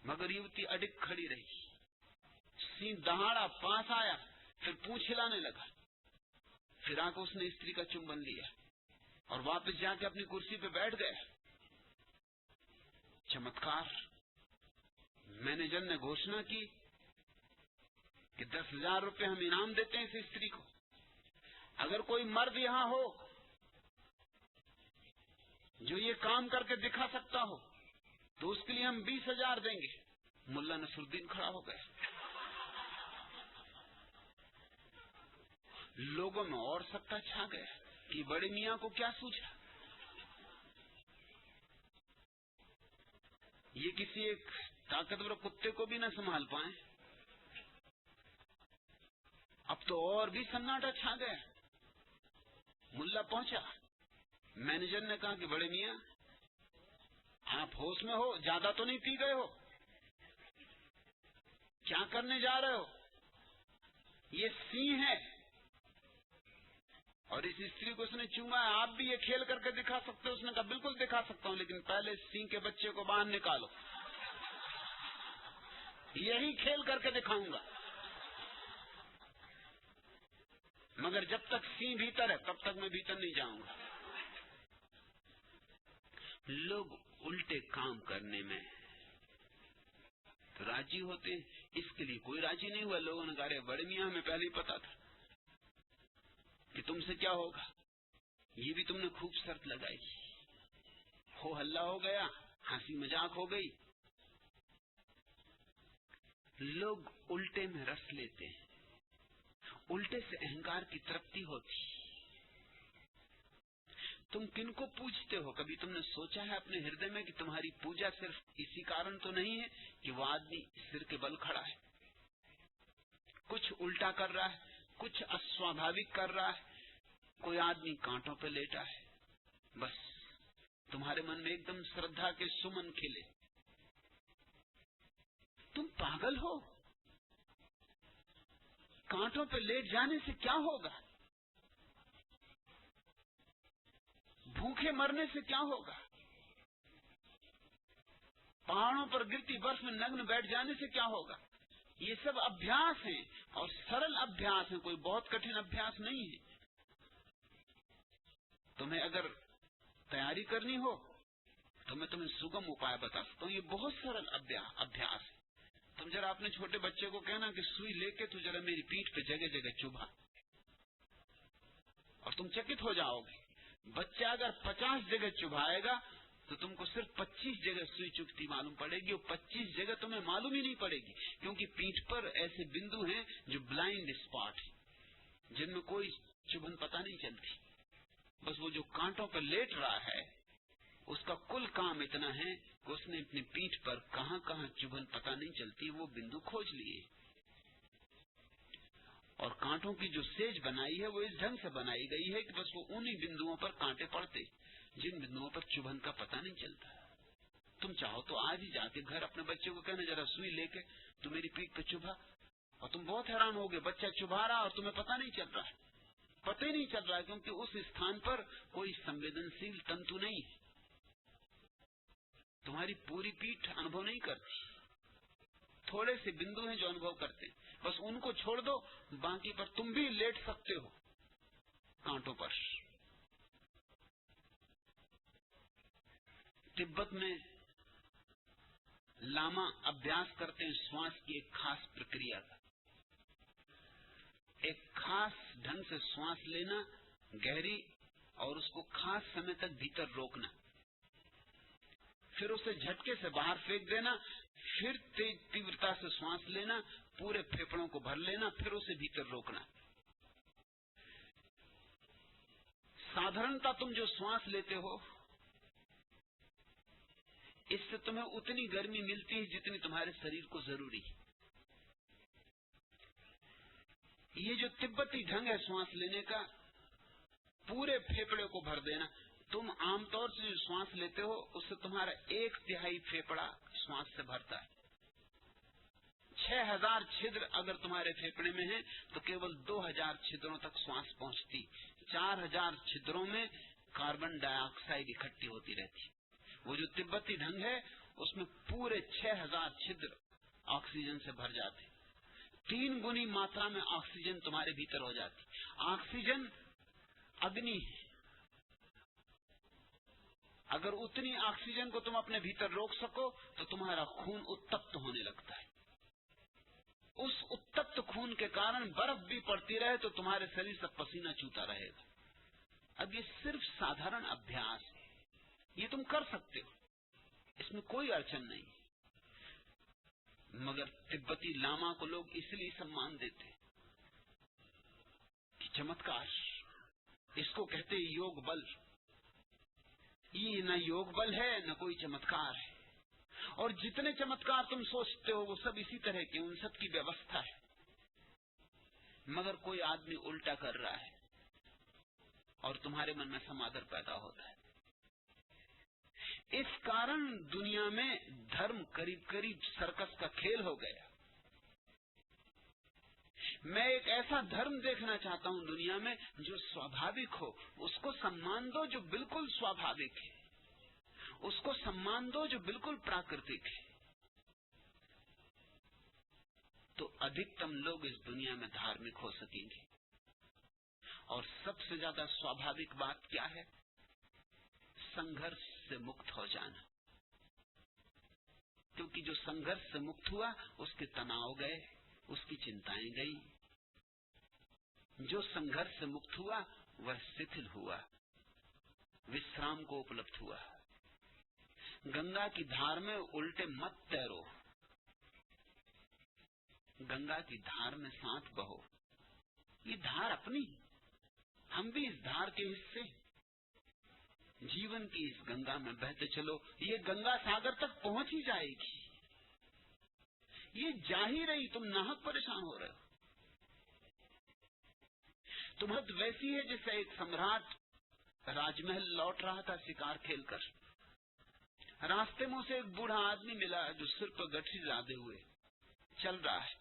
मगर युवती अडिग खड़ी रही। सिंह दहाड़ा, पास आया, फिर पूंछ हिलाने लगा, फिर आकर उसने स्त्री का चुंबन लिया और वापस जाके अपनी कुर्सी पे बैठ गया। चमत्कार। मैनेजर ने घोषणा की कि 10,000 रुपए हम इनाम देते हैं इस स्त्री को। अगर कोई मर्द यहां हो जो ये काम करके दिखा सकता हो तो उसके लिए हम 20,000 देंगे। मुल्ला नसरुद्दीन खड़ा हो गया। लोगों में और सत्ता छा गया कि बड़े मियां को क्या सूझा, ये किसी एक ताकतवर कुत्ते को भी न संभाल पाए। अब तो और भी सन्नाटा छा गया। मुल्ला पहुंचा, मैनेजर ने कहा कि बड़े मियां, आप होश में हो, ज्यादा तो नहीं पी गए हो, क्या करने जा रहे हो? ये सिंह है और इस स्त्री को उसने चूमा है, आप भी ये खेल करके दिखा सकते हो? उसने कहा, बिल्कुल दिखा सकता हूं, लेकिन पहले सिंह के बच्चे को बाहर निकालो, यही खेल करके दिखाऊंगा। मगर जब तक सिंह भीतर है तब तक मैं भीतर नहीं जाऊंगा। लोग उल्टे काम करने में तो राजी होते, इसके लिए कोई राजी नहीं हुआ। लोगों ने कहा, बड़े मियां, हमें पहले ही पता था कि तुमसे क्या होगा, ये भी तुमने खूब शर्त लगाई। हो हल्ला हो गया, हंसी मजाक हो गई। लोग उल्टे में रस लेते हैं, उल्टे से अहंकार की तृप्ति होती। तुम किनको पूजते हो? कभी तुमने सोचा है अपने हृदय में कि तुम्हारी पूजा सिर्फ इसी कारण तो नहीं है कि वो आदमी सिर के बल खड़ा है, कुछ उल्टा कर रहा है, कुछ अस्वाभाविक कर रहा है, कोई आदमी कांटों पे लेटा है, बस तुम्हारे मन में एकदम श्रद्धा के सुमन खिले। तुम पागल हो? कांटों पे लेट जाने से क्या होगा? भूखे मरने से क्या होगा? पहाड़ों पर गिरती बर्फ में नग्न बैठ जाने से क्या होगा? ये सब अभ्यास है और सरल अभ्यास है, कोई बहुत कठिन अभ्यास नहीं है। तुम्हें अगर तैयारी करनी हो तो मैं तुम्हें सुगम उपाय बता सकता हूँ। ये बहुत सरल अभ्यास है। तुम जरा अपने छोटे बच्चे को कहना कि सुई लेके तू जरा मेरी पीठ पे जगह जगह चुभा, और तुम चकित हो जाओगे। बच्चा अगर 50 जगह चुभाएगा तो तुमको सिर्फ 25 जगह सुई चुभती मालूम पड़ेगी, और 25 जगह तुम्हें मालूम ही नहीं पड़ेगी, क्योंकि पीठ पर ऐसे बिंदु हैं जो ब्लाइंड स्पॉट है, जिनमें कोई चुभन पता नहीं चलती। बस वो जो कांटों पर लेट रहा है उसका कुल काम इतना है कि उसने अपनी पीठ पर कहां कहां चुभन पता नहीं चलती वो बिंदु खोज लिए। और कांटों की जो सेज बनाई है वो इस ढंग से बनाई गई है कि बस वो उन्हीं बिंदुओं पर कांटे पड़ते जिन बिंदुओं पर चुभन का पता नहीं चलता। तुम चाहो तो आज ही जाके घर अपने बच्चे को कहना जरा सुई लेके तू मेरी पीठ पे चुभा, और तुम बहुत हैरान होगे, बच्चा चुभा रहा और तुम्हें पता नहीं चल रहा है। पता ही नहीं चल रहा है क्योंकि उस स्थान पर कोई संवेदनशील तंतु नहीं है। तुम्हारी पूरी पीठ अनुभव नहीं करती, थोड़े से बिंदु हैं जो अनुभव करते। बस उनको छोड़ दो, बाकी पर तुम भी लेट सकते हो कांटों पर। तिब्बत में लामा अभ्यास करते हैं श्वास की एक खास प्रक्रिया का। एक खास ढंग से श्वास लेना गहरी, और उसको खास समय तक भीतर रोकना, फिर उसे झटके से बाहर फेंक देना, फिर तेज तीव्रता से श्वास लेना, पूरे फेफड़ों को भर लेना, फिर उसे भीतर रोकना। साधारणता तुम जो श्वास लेते हो इससे तुम्हें उतनी गर्मी मिलती है जितनी तुम्हारे शरीर को जरूरी है। ये जो तिब्बती ढंग है श्वास लेने का, पूरे फेफड़े को भर देना। तुम आमतौर से जो श्वास लेते हो उससे तुम्हारा 1/3 फेफड़ा श्वास से भरता है। 6000 छिद्र अगर तुम्हारे फेफड़े में है तो केवल 2000 छिद्रों तक श्वास पहुंचती। 4000 छिद्रों में कार्बन डाइऑक्साइड इकट्ठी होती रहती। वो जो तिब्बती ढंग है उसमें पूरे 6000 छिद्र ऑक्सीजन से भर जाते। 3 गुनी मात्रा में ऑक्सीजन तुम्हारे भीतर हो जाती। ऑक्सीजन अग्नि है, अगर उतनी ऑक्सीजन को तुम अपने भीतर रोक सको तो तुम्हारा खून उत्तप्त होने लगता है। उस उत्तप्त खून के कारण बर्फ भी पड़ती रहे तो तुम्हारे शरीर से पसीना चूता रहेगा। अब ये सिर्फ साधारण अभ्यास है, ये तुम कर सकते हो, इसमें कोई अड़चन नहीं। मगर तिब्बती लामा को लोग इसलिए सम्मान देते कि चमत्कार, इसको कहते योग बल। ये न योग बल है न कोई चमत्कार है, और जितने चमत्कार तुम सोचते हो वो सब इसी तरह के, उन सब की व्यवस्था है। मगर कोई आदमी उल्टा कर रहा है और तुम्हारे मन में समादर पैदा होता है। इस कारण दुनिया में धर्म करीब करीब सर्कस का खेल हो गया। मैं एक ऐसा धर्म देखना चाहता हूं दुनिया में जो स्वाभाविक हो। उसको सम्मान दो जो बिल्कुल स्वाभाविक है, उसको सम्मान दो जो बिल्कुल प्राकृतिक है, तो अधिकतम लोग इस दुनिया में धार्मिक हो सकेंगे। और सबसे ज्यादा स्वाभाविक बात क्या है? संघर्ष से मुक्त हो जाना। क्योंकि जो संघर्ष से मुक्त हुआ उसके तनाव गए, उसकी चिंताएं गई। जो संघर्ष से मुक्त हुआ वह शिथिल हुआ, विश्राम को उपलब्ध हुआ। गंगा की धार में उल्टे मत तैरो, गंगा की धार में साथ बहो। ये धार अपनी, हम भी इस धार के हिस्से। जीवन की इस गंगा में बहते चलो, ये गंगा सागर तक पहुंच ही जाएगी। ये जा ही रही, तुम नाहक परेशान हो रहे हो। तुम्हारी वैसी है जैसे एक सम्राट राजमहल लौट रहा था शिकार खेलकर। रास्ते में उसे एक बूढ़ा आदमी मिला जो सिर पर गठरी लादे हुए चल रहा है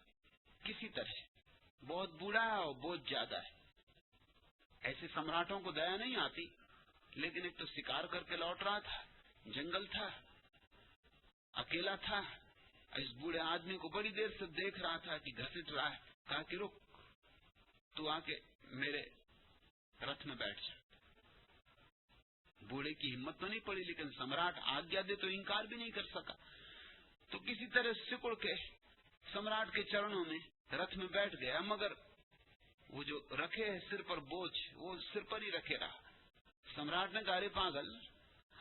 किसी तरह। बहुत बूढ़ा है और बोझ ज्यादा है। ऐसे सम्राटों को दया नहीं आती, लेकिन एक तो शिकार करके लौट रहा था, जंगल था, अकेला था। इस बूढ़े आदमी को बड़ी देर से देख रहा था कि घसीट रहा है। कहा कि रुक, तू आके मेरे रथ में बैठ जा। बूढ़े की हिम्मत तो नहीं पड़ी, लेकिन सम्राट आज्ञा दे तो इनकार भी नहीं कर सका। तो किसी तरह सिकुड़ के सम्राट के चरणों में रथ में बैठ गया, मगर वो जो रखे है सिर पर बोझ, वो सिर पर ही रखे रहा। सम्राट ने कहा, अरे पागल,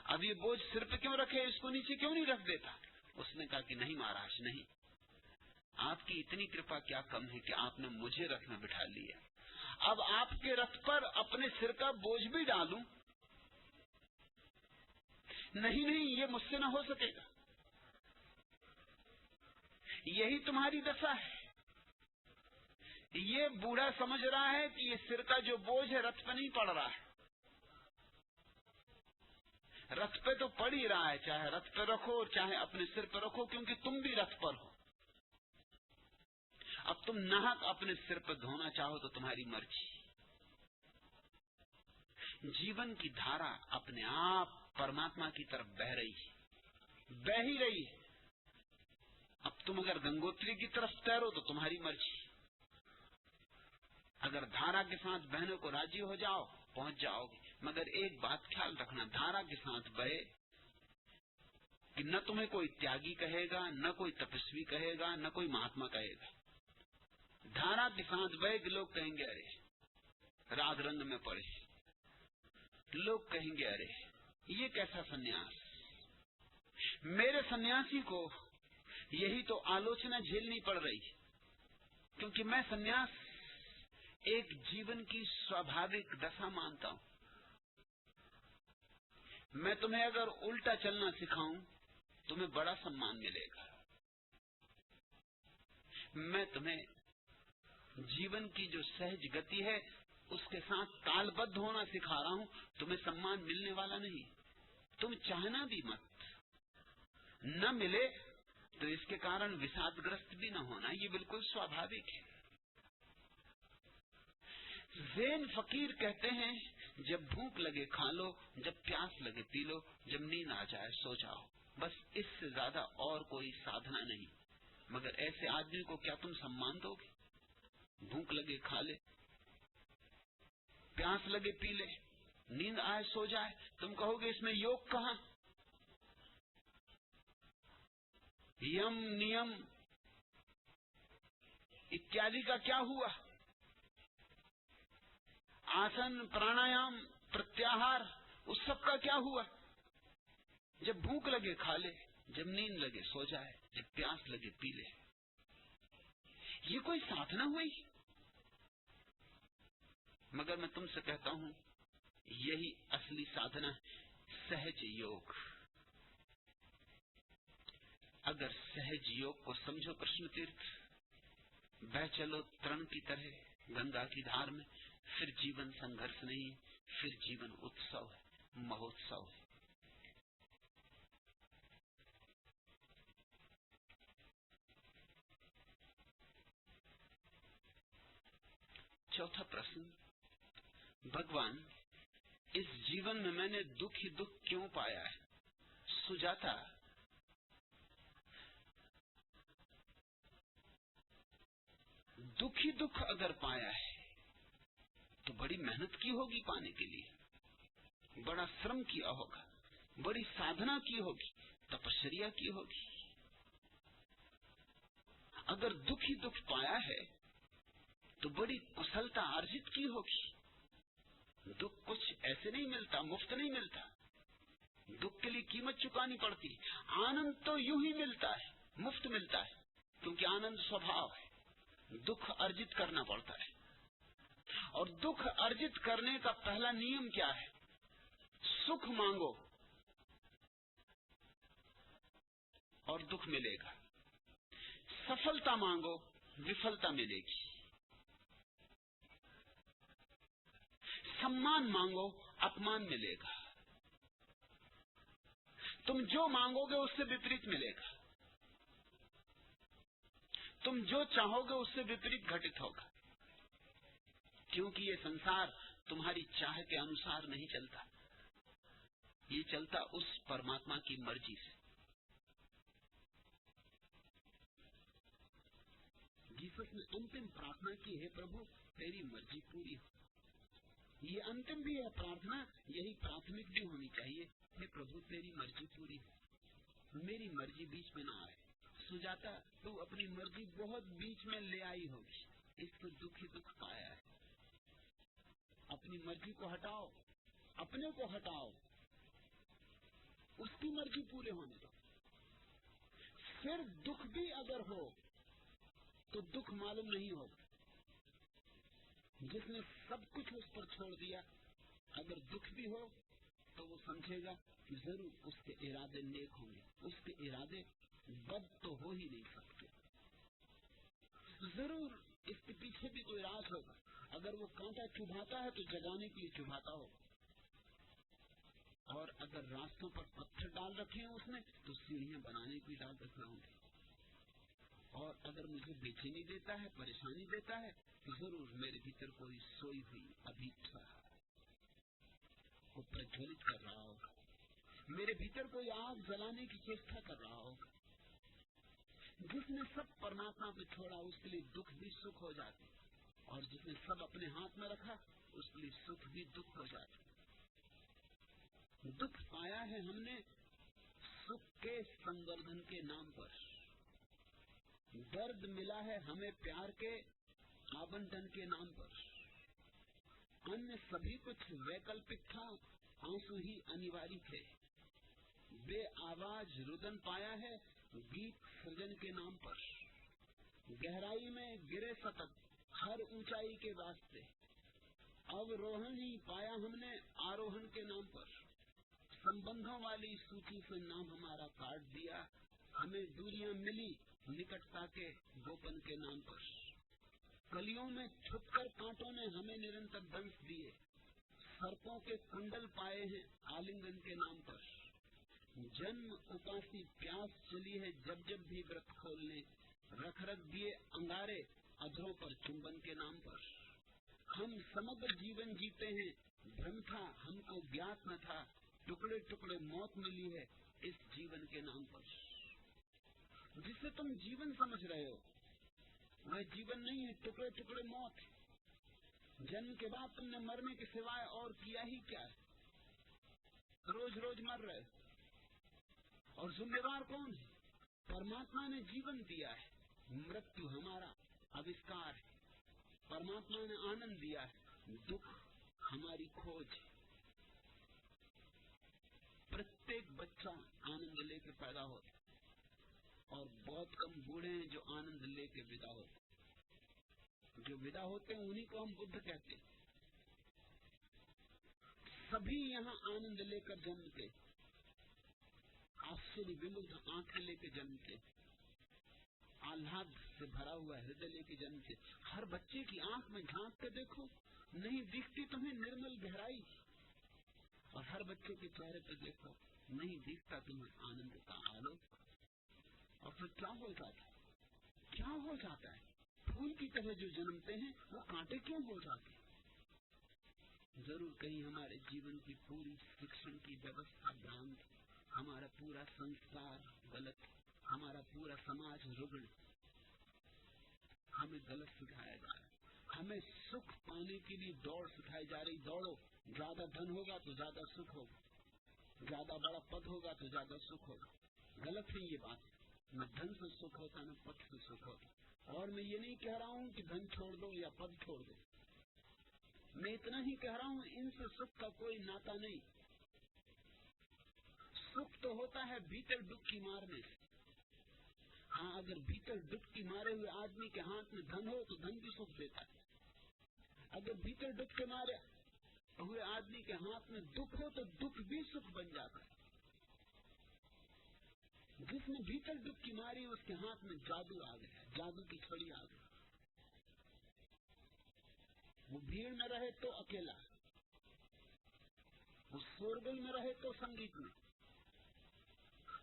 अब ये बोझ सिर पे क्यों रखे, इसको नीचे क्यों नहीं रख देता? उसने कहा कि नहीं महाराज, नहीं, आपकी इतनी कृपा क्या कम है कि आपने मुझे रथ में बिठा लिया। अब आपके रथ पर अपने सिर का बोझ भी डालूं? नहीं नहीं, ये मुझसे न हो सकेगा। यही तुम्हारी दशा है। ये बूढ़ा समझ रहा है कि ये सिर का जो बोझ है रथ पे नहीं पड़ रहा है। रथ पे तो पड़ ही रहा है, चाहे रथ पे रखो चाहे अपने सिर पे रखो, क्योंकि तुम भी रथ पर हो। अब तुम नाहक अपने सिर पर धोना चाहो तो तुम्हारी मर्जी। जीवन की धारा अपने आप परमात्मा की तरफ बह रही है, बह ही रही है। अब तुम अगर गंगोत्री की तरफ तैरो तो तुम्हारी मर्जी। अगर धारा के साथ बहने को राजी हो जाओ पहुंच जाओगे, मगर एक बात ख्याल रखना, धारा के साथ बहे कि न तुम्हें कोई त्यागी कहेगा, न कोई तपस्वी कहेगा, न कोई महात्मा कहेगा। धारा के साथ बहे कि लोग कहेंगे अरे राग रंग में पड़े, लोग कहेंगे अरे ये कैसा सन्यास। मेरे सन्यासी को यही तो आलोचना झेलनी पड़ रही है, क्योंकि मैं सन्यास एक जीवन की स्वाभाविक दशा मानता हूं। मैं तुम्हें अगर उल्टा चलना सिखाऊं तुम्हें बड़ा सम्मान मिलेगा। मैं तुम्हें जीवन की जो सहज गति है उसके साथ तालबद्ध होना सिखा रहा हूं, तुम्हें सम्मान मिलने वाला नहीं। तुम चाहना भी मत, न मिले तो इसके कारण विषादग्रस्त भी न होना, ये बिल्कुल स्वाभाविक है। ज़ैन फकीर कहते हैं जब भूख लगे खा लो, जब प्यास लगे पी लो, जब नींद आ जाए सो जाओ, बस इससे ज्यादा और कोई साधना नहीं। मगर ऐसे आदमी को क्या तुम सम्मान दोगे? भूख लगे खा ले, प्यास लगे पी ले, नींद आए सो जाए, तुम कहोगे इसमें योग कहां? यम नियम इत्यादि का क्या हुआ? आसन प्राणायाम प्रत्याहार उस सब का क्या हुआ? जब भूख लगे खा ले, जब नींद लगे सो जाए, जब प्यास लगे पी ले, ये कोई साधना हुई? मगर मैं तुमसे कहता हूं यही असली साधना है, सहज योग। अगर सहज योग को समझो कृष्ण तीर्थ, बह चलो तरण की तरह गंगा की धार में, फिर जीवन संघर्ष नहीं, फिर जीवन उत्सव है, महोत्सव है। चौथा प्रश्न, भगवान इस जीवन में मैंने दुख ही दुख क्यों पाया है? सुजाता, दुख ही दुख अगर पाया है तो बड़ी मेहनत की होगी पाने के लिए, बड़ा श्रम किया होगा, बड़ी साधना की होगी, तपस्या की होगी। अगर दुख ही दुख पाया है तो बड़ी कुशलता अर्जित की होगी। दुख कुछ ऐसे नहीं मिलता, मुफ्त नहीं मिलता, दुख के लिए कीमत चुकानी पड़ती। आनंद तो यूं ही मिलता है, मुफ्त मिलता है, क्योंकि आनंद स्वभाव है। दुख अर्जित करना पड़ता है, और दुख अर्जित करने का पहला नियम क्या है? सुख मांगो और दुख मिलेगा, सफलता मांगो विफलता मिलेगी, सम्मान मांगो अपमान मिलेगा। तुम जो मांगोगे उससे विपरीत मिलेगा। तुम जो चाहोगे उससे विपरीत घटित होगा, क्योंकि ये संसार तुम्हारी चाह के अनुसार नहीं चलता, ये चलता उस परमात्मा की मर्जी से। जीसस ने अंतिम प्रार्थना की, हे प्रभु तेरी मर्जी पूरी हो। ये अंतिम भी है प्रार्थना, यही प्राथमिक भी होनी चाहिए। हे प्रभु तेरी मर्जी पूरी हो, मेरी मर्जी बीच में ना आए। सुजाता तू अपनी मर्जी बहुत बीच में ले आई होगी, इससे दुख ही दुख पाया है। अपनी मर्जी को हटाओ, अपने को हटाओ, उसकी मर्जी पूरे होने दो। फिर दुख भी अगर हो तो दुख मालूम नहीं होगा। जिसने सब कुछ उस पर छोड़ दिया, अगर दुख भी हो तो वो समझेगा कि जरूर उसके इरादे नेक होंगे, उसके इरादे बद तो हो ही नहीं सकते, जरूर इसके पीछे भी कोई राज होगा। अगर वो कांटा चुभाता है तो जगाने के लिए चुभाता होगा, और अगर रास्तों पर पत्थर डाल रखे हैं उसने तो सीढ़ियां बनाने के लिए डाल रखे होंगे। और अगर मुझे बेचैनी देता है, परेशानी देता है, तो जरूर मेरे भीतर कोई सोई हुई अभीपसा को प्रज्वलित कर रहा होगा, मेरे भीतर कोई आग जलाने की चेष्टा कर रहा होगा। जिसने सब परमात्मा पे छोड़ा उसके लिए दुख भी सुख हो जाते, और जिसने सब अपने हाथ में रखा उसके लिए सुख भी दुख हो जाते। दुख पाया है हमने सुख के संवर्धन के नाम पर, दर्द मिला है हमें प्यार के आवंटन के नाम पर। अन्य सभी कुछ वैकल्पिक था, आंसू ही अनिवार्य थे। बे आवाज रुदन पाया है गीत सृजन के नाम पर। गहराई में गिरे सतत हर ऊंचाई के वास्ते, अवरोहण ही पाया हमने आरोहण के नाम पर। संबंधों वाली सूची से नाम हमारा काट दिया, हमें दूरियां मिली निकटता के गोपन के नाम पर। कलियों में छुपकर कांटों ने हमें निरंतर दंश दिए, सर्पों के कुंडल पाए हैं आलिंगन के नाम पर। जन्म उपासी प्यास चली है जब जब भी व्रत खोलने, रख रख दिए अंगारे अधरों पर चुंबन के नाम पर। हम समग्र जीवन जीते हैं, भ्रम था हमको ज्ञात न था, टुकड़े टुकड़े मौत मिली है इस जीवन के नाम पर। जिसे तुम जीवन समझ रहे हो वह जीवन नहीं है, टुकड़े टुकड़े मौत है। जन्म के बाद तुमने मरने के सिवाय और किया ही क्या है? रोज रोज मर रहे, और जिम्मेवार कौन है? परमात्मा ने जीवन दिया है, मृत्यु हमारा आविष्कार है। परमात्मा ने आनंद दिया है, दुख हमारी खोज है। प्रत्येक बच्चा आनंद लेके पैदा होता, और बहुत कम बूढ़े हैं जो आनंद लेके विदा होते। जो विदा होते हैं उन्हीं को हम बुद्ध कहते हैं। सभी यहाँ आनंद लेकर जन्मते, आश्चर्य विमुग्ध आंखें लेके जन्मते, आह्लाद से भरा हुआ हृदय लेके जन्मते। हर बच्चे की आंख में झांक के देखो, नहीं दिखती तुम्हें निर्मल गहराई, और हर बच्चे के चेहरे पर देखो, नहीं दिखता तुम्हें आनंद का आलोक। और फिर क्या हो जाता है? क्या हो जाता है? फूल की तरह जो जन्मते हैं वो कांटे क्यों हो जाते हैं? जरूर कहीं हमारे जीवन की पूरी शिक्षण की व्यवस्था भ्रांत, हमारा पूरा संस्कार गलत, हमारा पूरा समाज रुग्ण, हमें गलत सिखाया जा रहा है। हमें सुख पाने के लिए दौड़ सिखाई जा रही, दौड़ो, ज्यादा धन होगा तो ज्यादा सुख होगा, ज्यादा बड़ा पद होगा तो ज्यादा सुख होगा। गलत है ये बात, न धन से सुख होता न पद से सुख होता। और मैं ये नहीं कह रहा हूँ कि धन छोड़ दो या पद छोड़ दो, मैं इतना ही कह रहा हूँ इनसे सुख का कोई नाता नहीं। सुख तो होता है भीतर डुबकी मारने से। हाँ, अगर भीतर डुबकी मारे हुए आदमी के हाथ में धन हो तो धन भी सुख देता है। अगर भीतर डुबके मारे हुए आदमी के हाथ में दुख हो तो दुख भी सुख बन जाता है। जिसने भीतर डुबकी मारी उसके हाथ में जादू आ गया, जादू की छड़ी आ गई। वो भीड़ में रहे तो अकेला, वो शोरगुल में रहे तो संगीत में,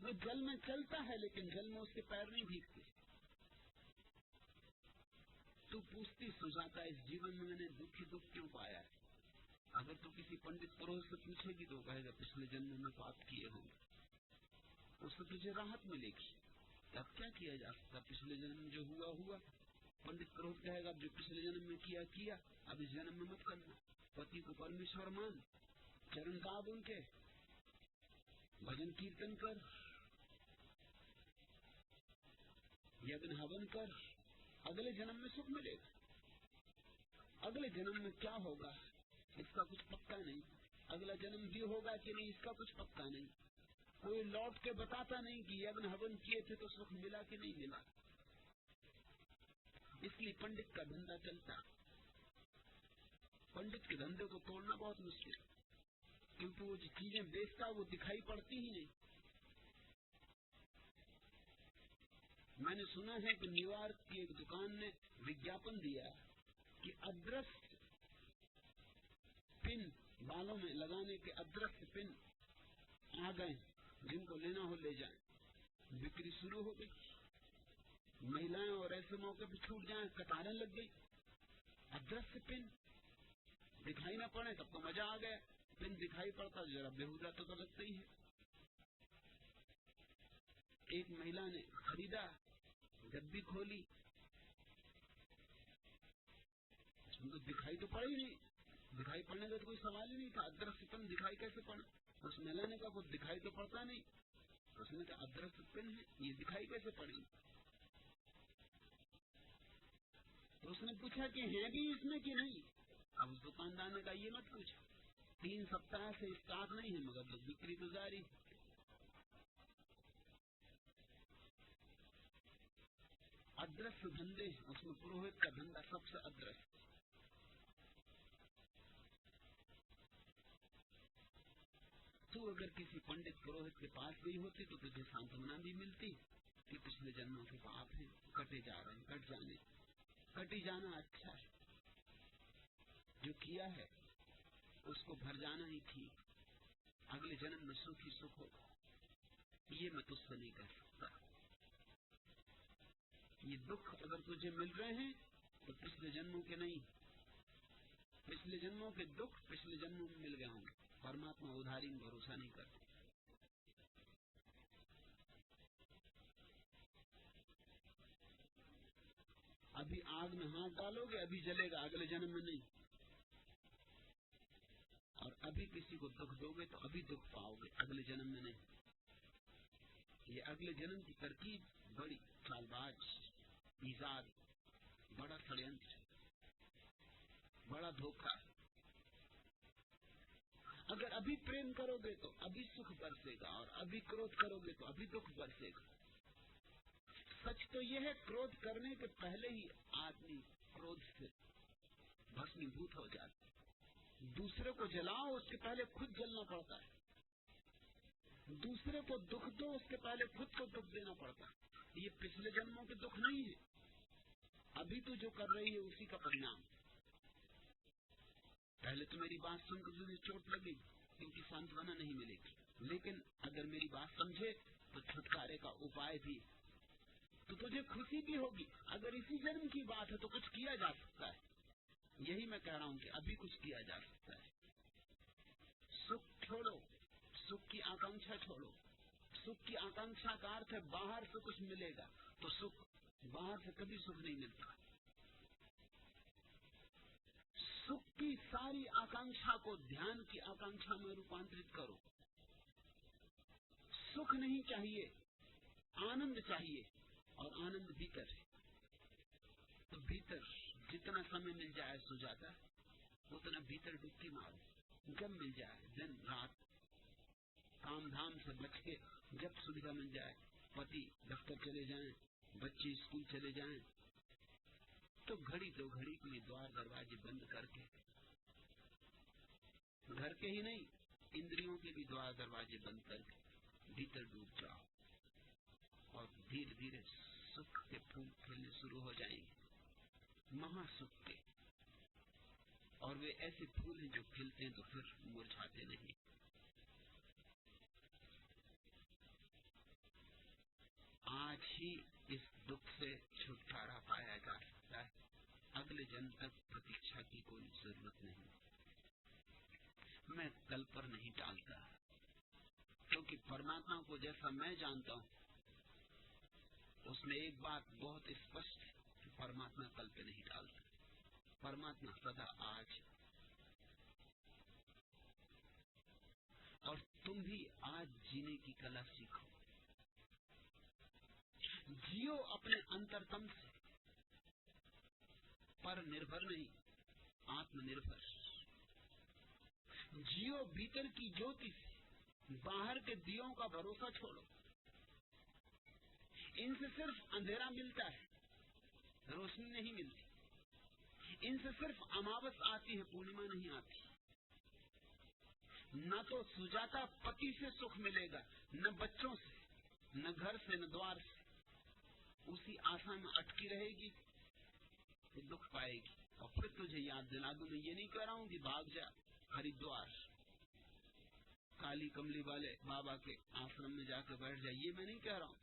वो जल में चलता है लेकिन जल में उसके पैर नहीं भीगते। तू पूछती सुजाता, इस जीवन में मैंने दुख ही दुख क्यों पाया है? अगर तू किसी पंडित पुरोहित से पूछेगी तो कहेगा पिछले जन्म में पाप किए होंगे, उससे तुझे राहत मिलेगी। अब क्या किया जा सकता? पिछले जन्म में जो हुआ हुआ। पंडित पुरोहित कहेगा जो पिछले जन्म में किया किया, अब इस जन्म में मत करना। पति को परमेश्वर मान, चरण दाब उनके, भजन कीर्तन कर, यज्ञ हवन कर, अगले जन्म में सुख मिलेगा। अगले जन्म में क्या होगा इसका कुछ पक्का नहीं, अगला जन्म भी होगा कि नहीं इसका कुछ पक्का नहीं। कोई लौट के बताता नहीं कि यज्ञ हवन किए थे तो सुख मिला कि नहीं मिला। इसलिए पंडित का धंधा चलता। पंडित के धंधे को तोड़ना बहुत मुश्किल, क्योंकि वो जो चीजें बेचता वो दिखाई पड़ती ही नहीं। मैंने सुना है कि न्यूयॉर्क की एक दुकान ने विज्ञापन दिया कि अदृश्य पिन, बालों में लगाने के अदृश्य पिन आ गए, जिनको लेना हो ले जाएं। बिक्री शुरू हो गई। महिलाएं और ऐसे मौके पर छूट जाएं, कतारें लग गई। अदृश्य पिन दिखाई ना पड़े तब तो मजा आ गया, पिन दिखाई पड़ता जरा बेहुदा तो लगता ही है। एक महिला ने खरीदा, डब्बी खोली, तो दिखाई तो पड़ा ही नहीं। दिखाई पड़ने का तो कोई सवाल ही नहीं था। अदृश्य पिन दिखाई कैसे पड़ा? उस महिला ने कहा कुछ दिखाई तो पड़ता नहीं। उसने कहा अदृश्य पिन है, ये दिखाई कैसे पड़ी? तो उसने पूछा कि है भी इसमें कि नहीं? अब उस दुकानदार ने कहा ये मत पूछो, 3 सप्ताह से स्टॉक नहीं है मगर बिक्री तो जारी। अदृश्य धंधे, उसमें पुरोहित का धंधा सबसे अदृश्य। तू अगर किसी पंडित पुरोहित के पास गई होती तो तुझे सांत्वना भी मिलती कि पिछले जन्मों के पाप हैं, कटे जा रहे हैं, कट जाने। कटी जाना अच्छा है, जो किया है उसको भर जाना ही ठीक। अगले जन्म में सुख ही सुख होगा, ये मैं तुझसे नहीं कर सकता। ये दुख अगर तुझे मिल रहे हैं तो पिछले जन्मों के नहीं। पिछले जन्मों के दुख पिछले जन्मों में मिल गए होंगे। परमात्मा उधारी में भरोसा नहीं करते। अभी आग में हाथ डालोगे अभी जलेगा, अगले जन्म में नहीं। और अभी किसी को दुख दोगे तो अभी दुख पाओगे, अगले जन्म में नहीं। ये अगले जन्म की तरकीब बड़ी चालबाज, ईजाद, बड़ा षड्यंत्र, बड़ा धोखा। अगर अभी प्रेम करोगे तो अभी सुख बरसेगा, और अभी क्रोध करोगे तो अभी दुख बरसेगा। सच तो यह है, क्रोध करने के पहले ही आदमी क्रोध से भस्मीभूत हो जाता है। दूसरे को जलाओ उसके पहले खुद जलना पड़ता है। दूसरे को दुख दो उसके पहले खुद को दुख देना पड़ता है। ये पिछले जन्मों के दुख नहीं है, अभी तो जो कर रही है उसी का परिणाम। पहले तो मेरी बात सुनकर तुझे चोट लगेगी क्योंकि सांत्वना नहीं मिलेगी, लेकिन अगर मेरी बात समझे तो छुटकारे का उपाय भी, तो तुझे खुशी भी होगी। अगर इसी जन्म की बात है तो कुछ किया जा सकता है। यही मैं कह रहा हूं कि अभी कुछ किया जा सकता है। सुख छोड़ो, सुख की आकांक्षा छोड़ो। सुख की आकांक्षा का अर्थ है बाहर से कुछ मिलेगा तो सुख, बाहर से कभी सुख नहीं मिलता। सुख की सारी आकांक्षा को ध्यान की आकांक्षा में रूपांतरित करो। सुख नहीं चाहिए, आनंद चाहिए, और आनंद भीतर है। तो भीतर जितना समय मिल जाए सुजाता, उतना भीतर डुबकी मारो। जब मिल जाए, दिन रात काम धाम से बच के, जब सुविधा मिल जाए, पति दफ्तर चले जाएं, बच्चे स्कूल चले जाएं, तो घड़ी 2 घड़ी के लिए द्वार दरवाजे बंद करके, घर के ही नहीं इंद्रियों के भी द्वार दरवाजे बंद करके भीतर डूब जाओ, और धीरे धीरे सुख के फूल खिलने शुरू हो जाएंगे, महासुख के। और वे ऐसे फूल हैं जो खिलते हैं तो फिर मुरझाते नहीं। आज ही इस दुख से छुटकारा पाया जा सकता है, अगले जन्म तक प्रतीक्षा की कोई जरूरत नहीं। मैं कल पर नहीं टालता, क्योंकि परमात्मा को जैसा मैं जानता हूं, उसमें एक बात बहुत स्पष्ट है कि परमात्मा कल पे नहीं टालता, परमात्मा सदा आज। और तुम भी आज जीने की कला सीखो, जियो अपने अंतरतम से, पर निर्भर नहीं, आत्मनिर्भर जियो। भीतर की ज्योति से, बाहर के दियों का भरोसा छोड़ो। इनसे सिर्फ अंधेरा मिलता है, रोशनी नहीं मिलती। इनसे सिर्फ अमावस आती है, पूर्णिमा नहीं आती। न तो सुजाता पति से सुख मिलेगा, न बच्चों से, न घर से, न द्वार से। उसी आशा में अटकी रहेगी तो दुख पाएगी। और फिर तुझे याद दिला दूं, मैं ये नहीं कह रहा हूं कि भाग जा हरिद्वार, काली कमली वाले बाबा के आश्रम में जाकर बैठ जाए, ये मैं नहीं कह रहा हूं।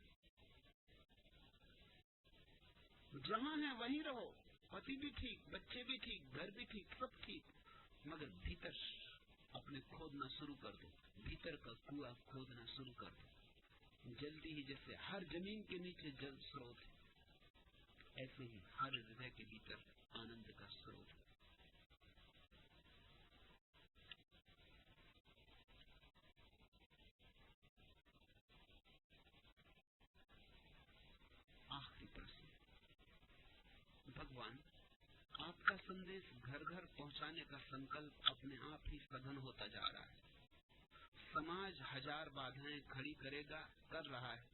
जहां है वहीं रहो, पति भी ठीक, बच्चे भी ठीक, घर भी ठीक, सब ठीक, मगर भीतर अपने खोदना शुरू कर दो, भीतर का कुआं खोदना शुरू कर दो। जल्दी ही जैसे हर जमीन के नीचे जल स्रोत है, ऐसे ही हर हृदय के भीतर आनंद का स्रोत है। आखिरी प्रश्न, भगवान आपका संदेश घर घर पहुंचाने का संकल्प अपने आप ही सघन होता जा रहा है। समाज हजार बाधाएं खड़ी करेगा, कर रहा है,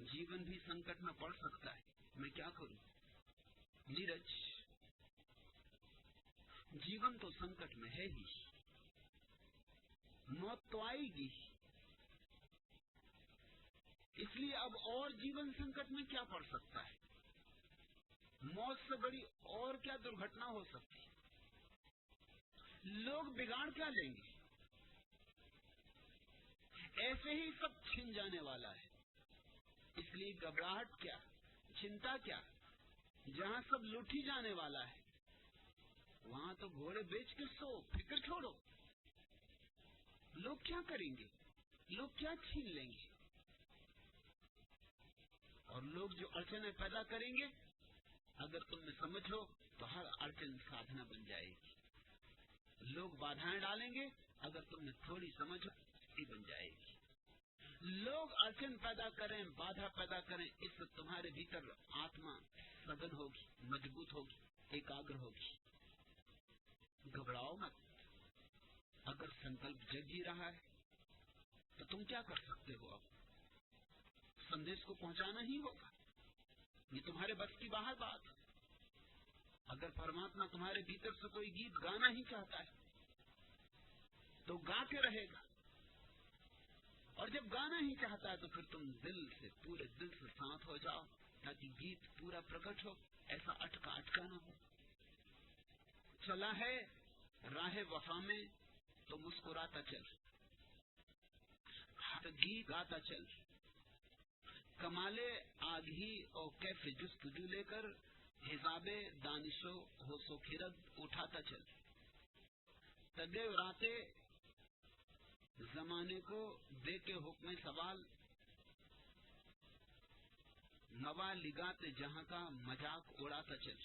जीवन भी संकट में पड़ सकता है, मैं क्या करूं? नीरज, जीवन तो संकट में है ही, मौत तो आएगी, इसलिए अब और जीवन संकट में क्या पड़ सकता है? मौत से बड़ी और क्या दुर्घटना हो सकती है? लोग बिगाड़ क्या लेंगे? ऐसे ही सब छिन जाने वाला है, इसलिए घबराहट क्या, चिंता क्या? जहां सब लूट ही जाने वाला है, वहां तो घोड़े बेच के सो, फिक्र छोड़ो। लोग क्या करेंगे? लोग क्या छीन लेंगे? और लोग जो अड़चने पैदा करेंगे, अगर तुमने समझो तो हर अड़चन साधना बन जाएगी। लोग बाधाएं डालेंगे, अगर तुमने थोड़ी समझो बन जाएगी। लोग अड़चन पैदा करें, बाधा पैदा करें, इससे तुम्हारे भीतर आत्मा सघन होगी, मजबूत होगी, एकाग्र होगी। घबराओ मत। अगर संकल्प जग ही रहा है तो तुम क्या कर सकते हो? अब संदेश को पहुंचाना ही होगा, ये तुम्हारे बस की बाहर बात। अगर परमात्मा तुम्हारे भीतर से कोई गीत गाना ही चाहता है तो गा के रहेगा, और जब गाना ही चाहता है तो फिर तुम दिल से, पूरे दिल से साथ हो जाओ, ताकि गीत पूरा प्रकट हो, ऐसा अटका अटका न हो। चला है राह वफा में तो मुस्कुराता चल, गीत गाता चल, कमाले आगही और कैफे जुस्तजू लेकर, हिसाबे दानिशो होशो खिरद उठाता चल। तगे राते जमाने को दे के हुक्म सवाल, नवा लिगाते जहां का मजाक उड़ाता चल।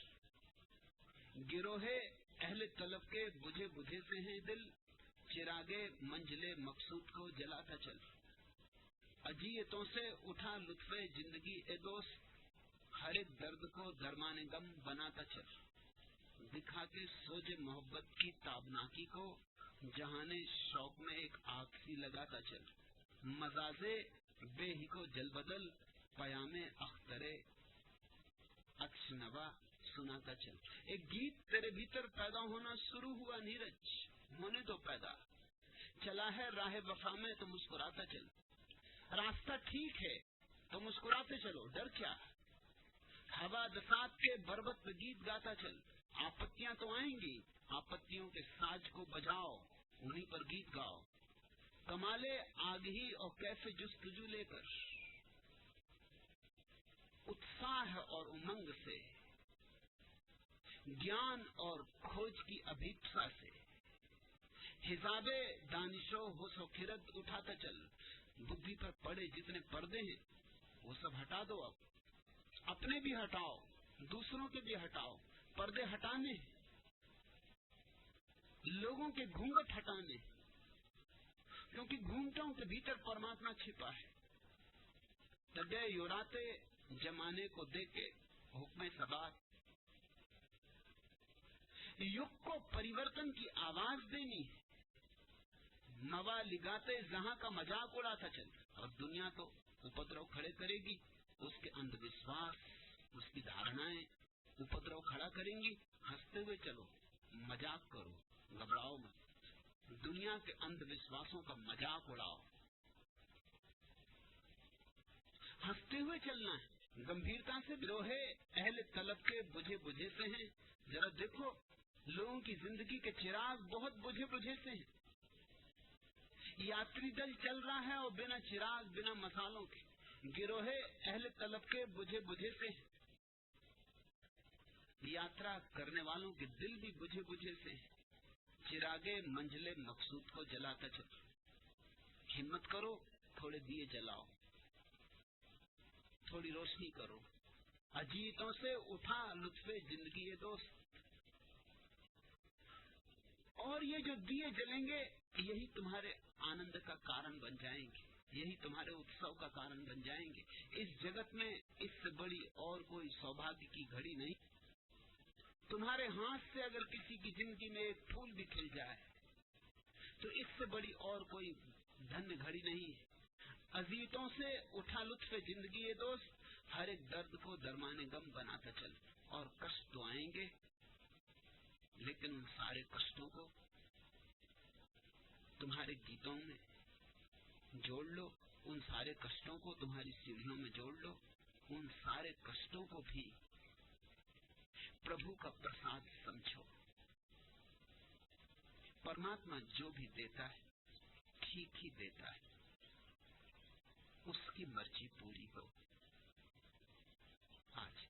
गिरोहे अहले तलब के बुझे बुझे से हैं दिल, चिरागे मंजिले मकसूद को जलाता चल। अजीयतों से उठा लुत्फे जिंदगी ए दोस्त, हर एक दर्द को दरमाने गम बनाता चल। दिखा के सोजे मोहब्बत की ताबनाकी को, जहाने शौक में एक आग सी लगाता चल। मजाजे बेही को जल बदल, पयामे अख्तरे अक्षनवा सुनाता चल। एक गीत तेरे भीतर पैदा होना शुरू हुआ नीरज, होने तो पैदा। चला है राह वफा में तो मुस्कुराता चल। रास्ता ठीक है तो मुस्कुराते चलो, डर क्या? हवा दसात के बरबत में गीत गाता चल। आपत्तियां तो आएंगी, आपत्तियों के साज को बजाओ, उन्हीं पर गीत गाओ। कमाले आगही और कैफे जुस्तजू लेकर, उत्साह और उमंग से, ज्ञान और खोज की अभीप्सा से, हिसाबे दानिशो होशो खिरद उठाता चल। बुद्धि पर पड़े जितने पर्दे हैं वो सब हटा दो। अब अपने भी हटाओ, दूसरों के भी हटाओ। पर्दे हटाने, लोगों के घूंघट हटाने, क्योंकि घूंघटों के भीतर परमात्मा छिपा है। तबे योराते जमाने को देके हुक्म सबात, युग को परिवर्तन की आवाज देनी है। मवा लिगाते जहां का मजाक उड़ाता चल। और दुनिया तो उपद्रव खड़े करेगी, उसके अंधविश्वास, उसकी धारणाएं उपद्रव खड़ा करेंगी। हंसते हुए चलो, मजाक करो, घबराओ मत। दुनिया के अंधविश्वासों का मजाक उड़ाओ, हंसते हुए चलना है। गंभीरता से विरोहे अहले तलब के बुझे बुझे से हैं। जरा देखो, लोगों की जिंदगी के चिराग बहुत बुझे बुझे से हैं। यात्री दल चल रहा है और बिना चिराग, बिना मसालों के। गिरोहे अहले तलब के बुझे बुझे से हैं। यात्रा करने वालों के दिल भी बुझे बुझे से हैं। चिरागे मंजिले मकसूद को जलाता चलो। हिम्मत करो, थोड़े दिए जलाओ, थोड़ी रोशनी करो। अजीतों से उठा लुत्फे जिंदगी ये दोस्त। और ये जो दिए जलेंगे, यही तुम्हारे आनंद का कारण बन जाएंगे, यही तुम्हारे उत्सव का कारण बन जाएंगे। इस जगत में इससे बड़ी और कोई सौभाग्य की घड़ी नहीं। तुम्हारे हाथ से अगर किसी की जिंदगी में एक फूल भी खिल जाए तो इससे बड़ी और कोई धन्य घड़ी नहीं है। अजीतों से उठा लुत्फे जिंदगी ये दोस्त। हर एक दर्द को दरमाने गम बनाता चल। और कष्ट तो आएंगे, लेकिन उन सारे कष्टों को तुम्हारे गीतों में जोड़ लो। उन सारे कष्टों को तुम्हारी सीढ़ियों में जोड़ लो। उन सारे कष्टों को भी प्रभु का प्रसाद समझो। परमात्मा जो भी देता है ठीक ही देता है, उसकी मर्जी पूरी हो। आज